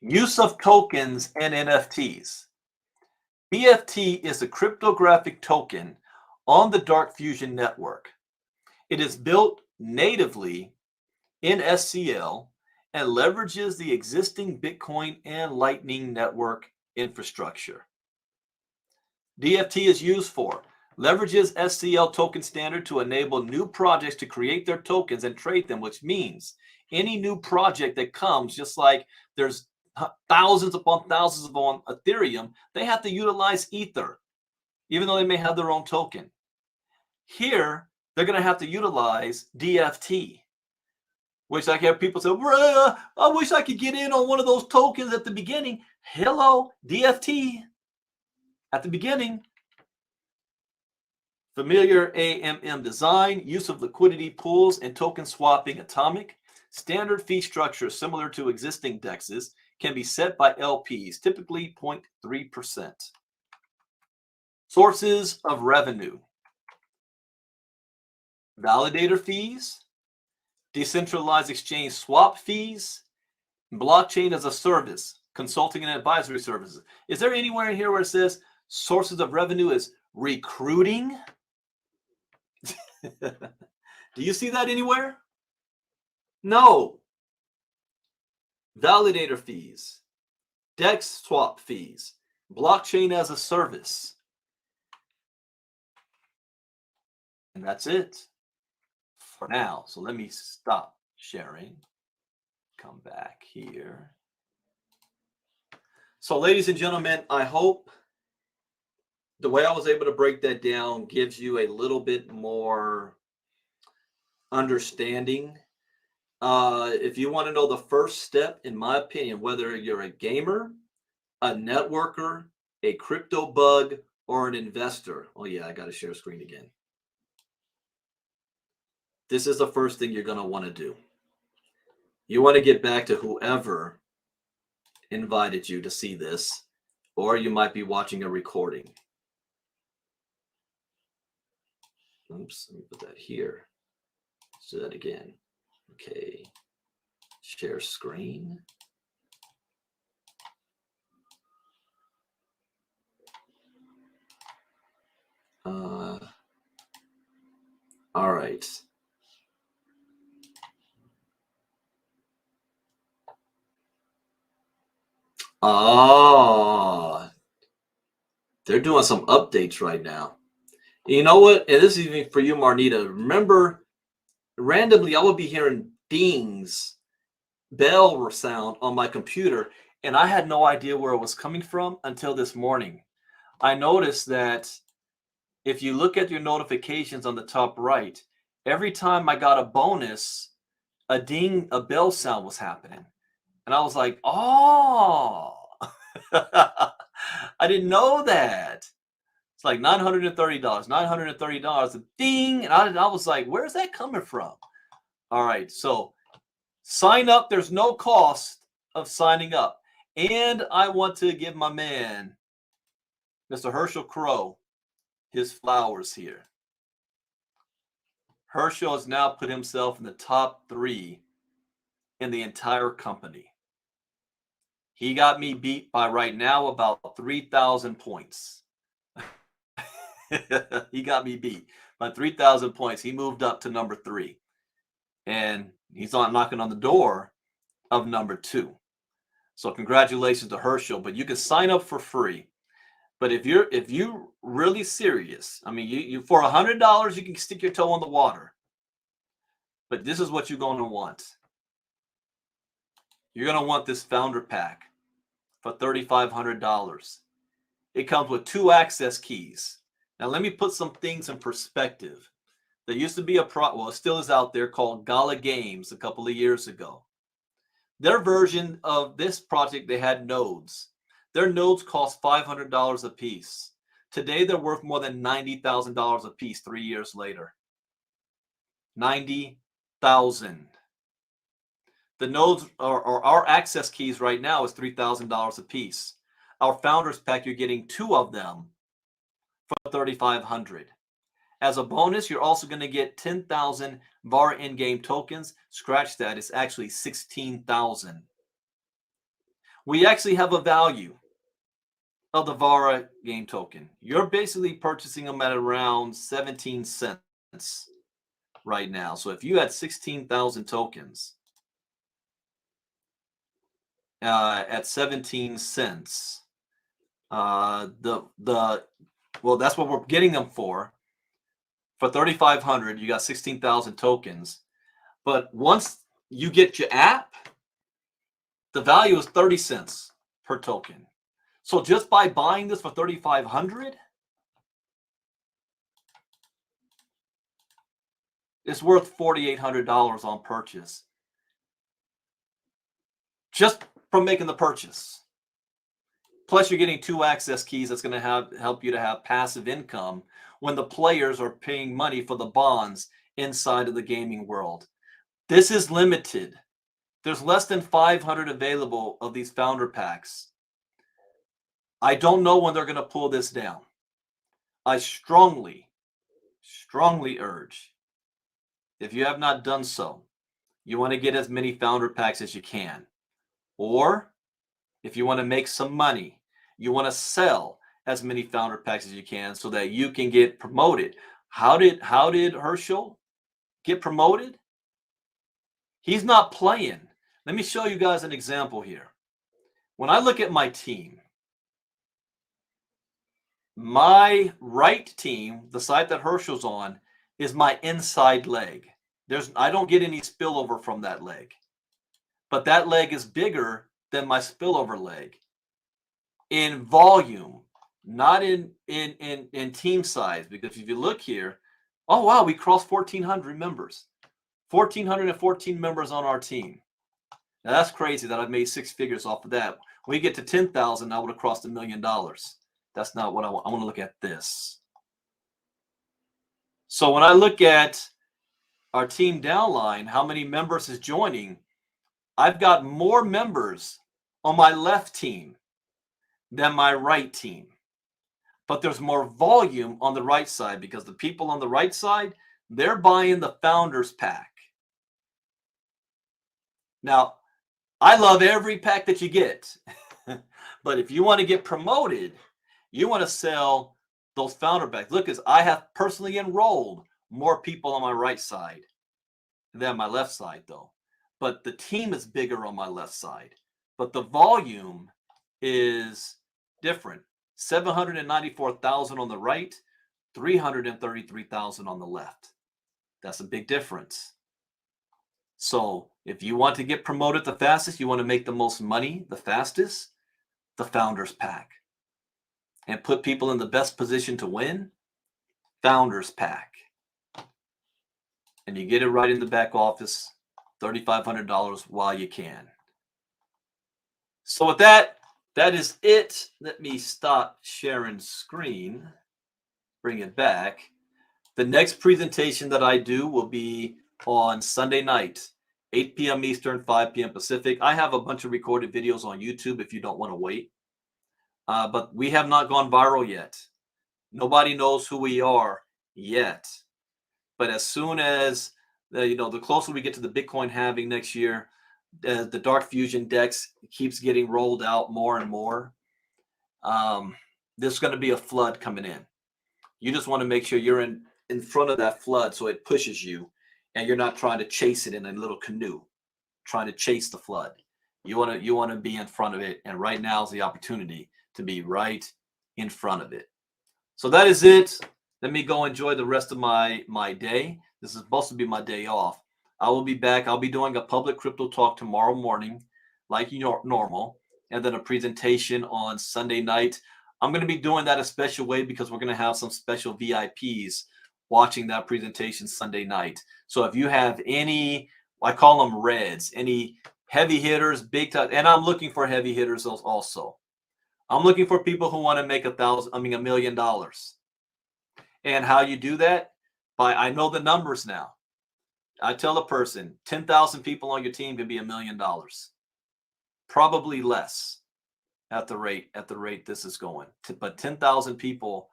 Use of tokens and NFTs. BFT is a cryptographic token on the Dark Fusion network. It is built natively in SCL and leverages the existing Bitcoin and Lightning network infrastructure. DFT is used for leverages SCL token standard to enable new projects to create their tokens and trade them, which means any new project that comes, just like there's thousands upon thousands on Ethereum, they have to utilize Ether, even though they may have their own token. Here, they're going to have to utilize DFT, which I hear people say, I wish I could get in on one of those tokens at the beginning. Hello, DFT at the beginning. Familiar AMM design, use of liquidity pools and token swapping atomic. Standard fee structure similar to existing DEXs can be set by LPs, typically 0.3%. Sources of revenue. Validator fees, decentralized exchange swap fees, blockchain as a service, consulting and advisory services. Is there anywhere in here where it says sources of revenue is recruiting? Do you see that anywhere? No. Validator fees, DEX swap fees, blockchain as a service. And that's it for now. So let me stop sharing. Come back here. So ladies and gentlemen, I hope the way I was able to break that down gives you a little bit more understanding. If you want to know the first step, in my opinion, whether you're a gamer, a networker, a crypto bug, or an investor. Oh yeah, I got to share screen again. This is the first thing you're going to want to do. You want to get back to whoever invited you to see this, or you might be watching a recording. Oops, let me put that here. Let's do that again. Okay, share screen. All right. Oh, they're doing some updates right now. You know what? And this is even for you, Marnita. Remember, randomly, I would be hearing dings, bell sound on my computer, and I had no idea where it was coming from until this morning. I noticed that if you look at your notifications on the top right, every time I got a bonus, a ding, a bell sound was happening. And I was like, oh, I didn't know that. It's like $930, $930, a ding. And I was like, where's that coming from? All right, so sign up. There's no cost of signing up. And I want to give my man, Mr. Herschel Crow, his flowers here. Herschel has now put himself in the top 3 in the entire company. He got me beat by right now about 3,000 points. He got me beat by 3,000 points. He moved up to number 3. And he's on knocking on the door of number 2. So congratulations to Herschel, but you can sign up for free. But if you're really serious, I mean, you for $100 you can stick your toe in the water. But this is what you're going to want. You're going to want this founder pack for $3,500. It comes with 2 access keys. Now let me put some things in perspective. There used to be a well, it still is out there, called Gala Games a couple of years ago. Their version of this project, they had nodes. Their nodes cost $500 a piece. Today, they're worth more than $90,000 a piece 3 years later. $90,000. The nodes or our access keys right now is $3,000 a piece. Our founders pack, you're getting 2 of them for $3,500. As a bonus, you're also going to get 10,000 VAR in-game tokens. Scratch that, it's actually 16,000. We actually have a value of the VAR game token. You're basically purchasing them at around 17 cents right now. So if you had 16,000 tokens at 17 cents, well, that's what we're getting them for. For $3,500, you got 16,000 tokens. But once you get your app, the value is 30 cents per token. So just by buying this for $3,500, it's worth $4,800 on purchase. Just from making the purchase. Plus, you're getting 2 access keys that's going to help you to have passive income when the players are paying money for the bonds inside of the gaming world. This is limited. There's less than 500 available of these founder packs. I don't know when they're going to pull this down. I strongly urge, if you have not done so, you want to get as many founder packs as you can. Or if you want to make some money, you want to sell as many founder packs as you can so that you can get promoted. How did Herschel get promoted? He's not playing. Let me show you guys an example here. When I look at my team, my right team, the side that Herschel's on, is my inside leg. I don't get any spillover from that leg. But that leg is bigger than my spillover leg in volume, not in team size. Because if you look here, oh wow, we crossed 1,400 members. 1,414 members on our team. Now that's crazy that I've made 6 figures off of that. When we get to 10,000, I would have crossed $1 million. That's not what I want. I want to look at this. So when I look at our team downline, how many members is joining, I've got more members on my left team than my right team. But there's more volume on the right side because the people on the right side, they're buying the Founders Pack. Now, I love every pack that you get. But if you want to get promoted, you want to sell those founder packs. Look, I have personally enrolled more people on my right side than my left side, though. But the team is bigger on my left side. But the volume is different. 794,000 on the right, 333,000 on the left. That's a big difference. So if you want to get promoted the fastest, you want to make the most money the fastest, the Founders Pack. And put people in the best position to win, Founders Pack. And you get it right in the back office, $3,500 while you can. So with that, that is it. Let me stop sharing screen, bring it back. The next presentation that I do will be on Sunday night, 8 p.m. Eastern, 5 p.m. Pacific. I have a bunch of recorded videos on YouTube if you don't want to wait. But we have not gone viral yet. Nobody knows who we are yet. But as soon as the closer we get to the Bitcoin halving next year, the Dark Fusion DEX keeps getting rolled out more and more. There's going to be a flood coming in. You just want to make sure you're in front of that flood so it pushes you and you're not trying to chase it in a little canoe. trying to chase the flood. You want to be in front of it, and right now is the opportunity to be right in front of it. So that is it. Let me go enjoy the rest of my day. This is supposed to be my day off. I will be back. I'll be doing a public crypto talk tomorrow morning, like normal, and then a presentation on Sunday night. I'm going to be doing that a special way because we're going to have some special VIPs watching that presentation Sunday night. So if you have any, I call them reds, any heavy hitters, big time, and I'm looking for heavy hitters also. I'm looking for people who want to make $1 million. And how you do that? I know the numbers now. I tell a person, 10,000 people on your team can be $1 million. Probably less at the rate this is going. But 10,000 people,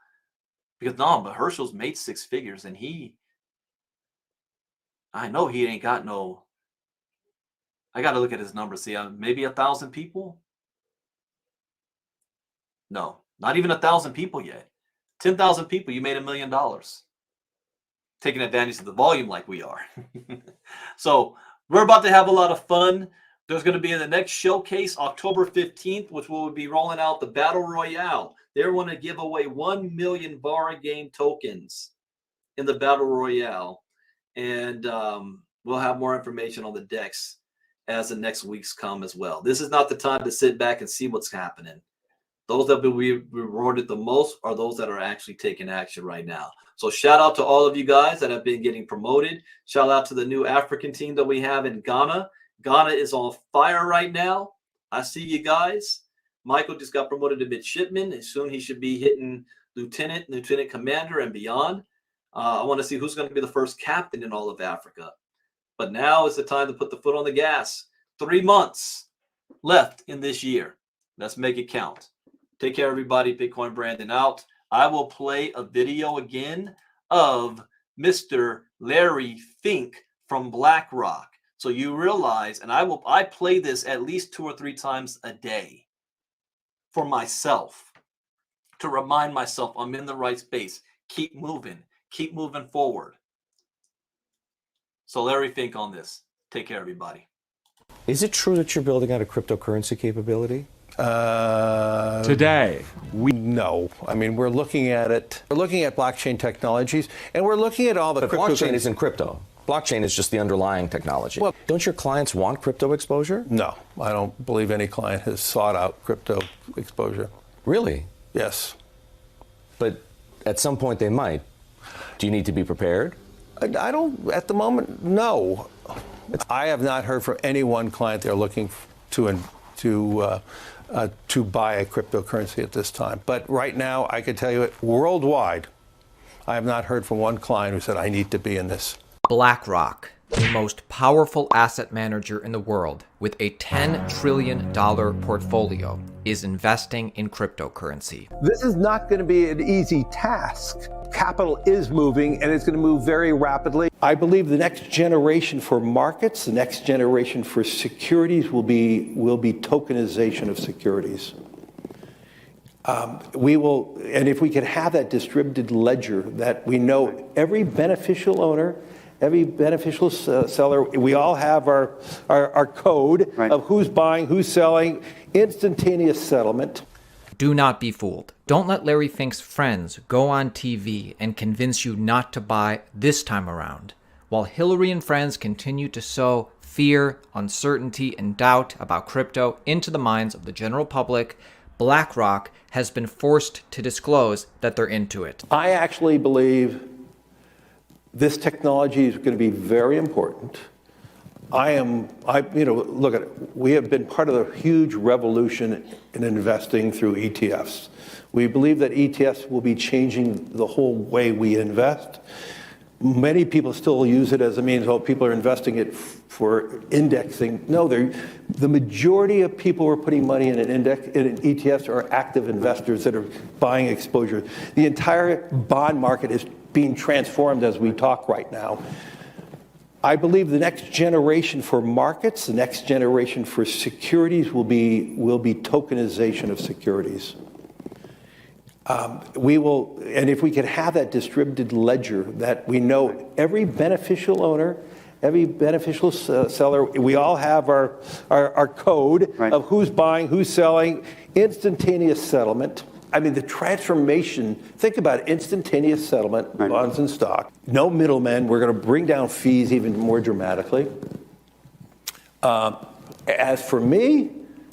because but Herschel's made 6 figures, and I know he ain't got no. I got to look at his numbers. See, maybe 1,000 people. No, not even 1,000 people yet. 10,000 people, you made $1 million. Taking advantage of the volume like we are. So we're about to have a lot of fun. There's going to be in the next showcase, October 15th, which will be rolling out the Battle Royale. They're going to give away 1 million Bar Game tokens in the Battle Royale. And we'll have more information on the decks as the next weeks come as well. This is not the time to sit back and see what's happening. Those that will be rewarded the most are those that are actually taking action right now. So shout out to all of you guys that have been getting promoted. Shout out to the new African team that we have in Ghana. Ghana is on fire right now. I see you guys. Michael just got promoted to midshipman, and soon he should be hitting lieutenant commander, and beyond. I want to see who's going to be the first captain in all of Africa. But now is the time to put the foot on the gas. 3 months left in this year. Let's make it count. Take care, everybody. Bitcoin Brandon out. I will play a video again of Mr. Larry Fink from BlackRock. So you realize, and I play this at least 2 or 3 times a day for myself, to remind myself I'm in the right space. Keep moving forward. So Larry Fink on this. Take care, everybody. Is it true that you're building out a cryptocurrency capability? Today, No. I mean, we're looking at it. We're looking at blockchain technologies, and we're looking at all the But crypto. blockchain isn't crypto. Blockchain is just the underlying technology. Well, don't your clients want crypto exposure? No, I don't believe any client has sought out crypto exposure. Really? Yes. But at some point they might. Do you need to be prepared? I don't, at the moment, no. I have not heard from any one client they're looking to buy a cryptocurrency at this time. But right now, I can tell you it worldwide, I have not heard from one client who said, I need to be in this. BlackRock, the most powerful asset manager in the world with a $10 trillion portfolio, is investing in cryptocurrency. This is not going to be an easy task. Capital is moving, and it's going to move very rapidly. I believe the next generation for markets, the next generation for securities will be tokenization of securities. We will, and if we can have that distributed ledger that we know every beneficial owner, every beneficial seller, we all have our code of who's buying, who's selling, instantaneous settlement. Do not be fooled. Don't let Larry Fink's friends go on TV and convince you not to buy this time around. While Hillary and friends continue to sow fear, uncertainty, and doubt about crypto into the minds of the general public, BlackRock has been forced to disclose that they're into it. I actually believe this technology is going to be very important. Look at it. We have been part of the huge revolution in investing through ETFs. We believe that ETFs will be changing the whole way we invest. Many people still use it as a means, people are investing it for indexing. No, the majority of people who are putting money in in ETFs are active investors that are buying exposure. The entire bond market is being transformed as we talk right now. I believe the next generation for markets, the next generation for securities will be tokenization of securities. And if we can have that distributed ledger that we know every beneficial owner, Every beneficial seller, we all have our code of who's buying, who's selling, instantaneous settlement. I mean, the transformation, think about it, instantaneous settlement, bonds and stock. No middlemen. We're going to bring down fees even more dramatically. As for me,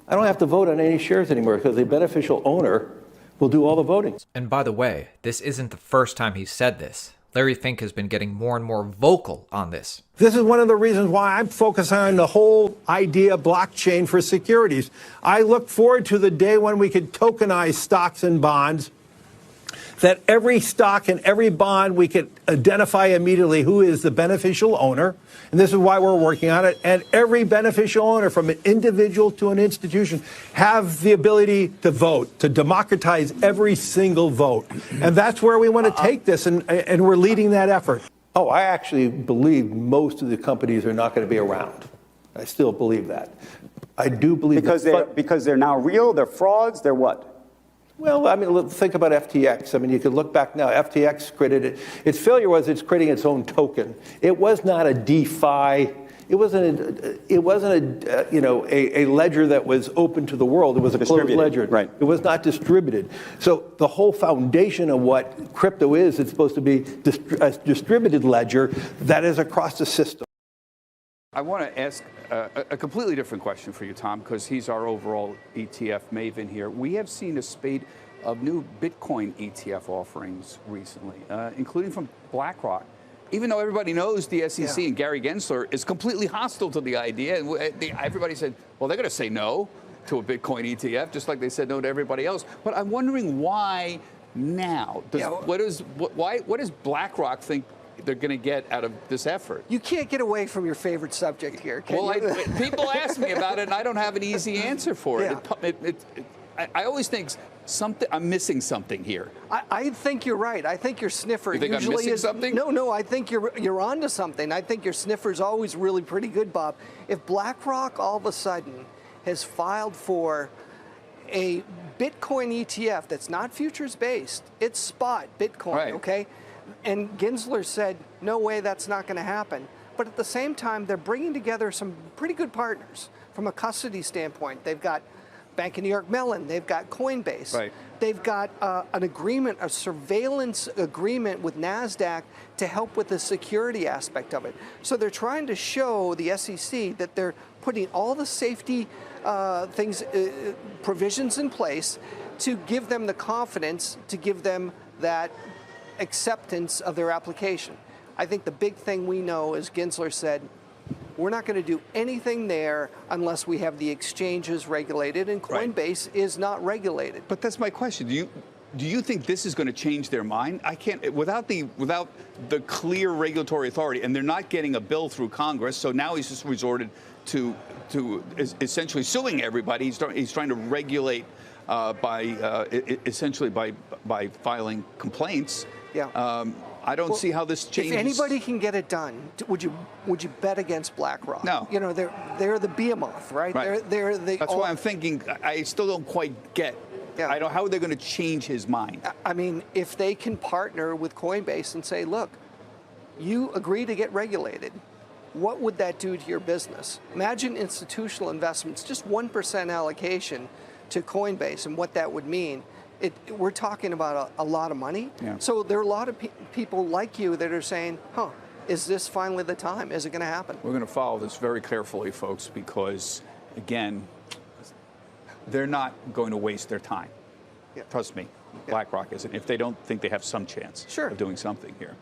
I don't have to vote on any shares anymore because the beneficial owner will do all the voting. And by the way, this isn't the first time he's said this. Larry Fink has been getting more and more vocal on this. This is one of the reasons why I'm focusing on the whole idea of blockchain for securities. I look forward to the day when we could tokenize stocks and bonds, that every stock and every bond we could identify immediately who is the beneficial owner. And this is why we're working on it. And every beneficial owner, from an individual to an institution, have the ability to vote, to democratize every single vote. And that's where we want to take this, and we're leading that effort. Oh, I actually believe most of the companies are not going to be around. I still believe that. I do believe because they're now real, they're frauds, they're what? Well, I mean, think about FTX. I mean, you could look back now. FTX created it. Its failure was it's creating its own token. It was not a DeFi. It wasn't a ledger that was open to the world. It was a closed ledger. Right. It was not distributed. So the whole foundation of what crypto is, it's supposed to be a distributed ledger that is across the system. I want to ask a completely different question for you, Tom, because he's our overall ETF maven here. We have seen a spate of new Bitcoin ETF offerings recently, including from BlackRock. Even though everybody knows the SEC and Gary Gensler is completely hostile to the idea, and everybody said, well, they're going to say no to a Bitcoin ETF, just like they said no to everybody else. But I'm wondering why now? What does BlackRock think they're going to get out of this effort? You can't get away from your favorite subject here, can well, you? People ask me about it, and I don't have an easy answer for it. I always think I'm missing something here. I think you're right. I think your sniffer you think usually I'm missing is something? No. I think you're onto something. I think your sniffer's always really pretty good, Bob. If BlackRock all of a sudden has filed for a Bitcoin ETF that's not futures based, it's spot Bitcoin, okay? And Gensler said, no way, that's not going to happen. But at the same time, they're bringing together some pretty good partners from a custody standpoint. They've got Bank of New York Mellon. They've got Coinbase. Right. They've got an agreement, a surveillance agreement with NASDAQ to help with the security aspect of it. So they're trying to show the SEC that they're putting all the safety provisions in place to give them the confidence, to give them that acceptance of their application. I think the big thing we know, as Gensler said, we're not going to do anything there unless we have the exchanges regulated, and Coinbase is not regulated. But that's my question. Do you think this is going to change their mind? I can't without the clear regulatory authority, and they're not getting a bill through Congress. So now he's just resorted to essentially suing everybody. He's trying to regulate essentially by filing complaints. Yeah. I don't see how this changes. If anybody can get it done, would you bet against BlackRock? No. You know, they're the behemoth, right? They're the. That's why I'm thinking. I still don't quite get. Yeah. How are they going to change his mind? I mean, if they can partner with Coinbase and say, look, you agree to get regulated, what would that do to your business? Imagine institutional investments, just 1% allocation to Coinbase, and what that would mean. We're talking about a lot of money. Yeah. So there are a lot of people like you that are saying, is this finally the time? Is it going to happen? We're going to follow this very carefully, folks, because, again, they're not going to waste their time. Yeah. Trust me, BlackRock isn't, if they don't think they have some chance of doing something here.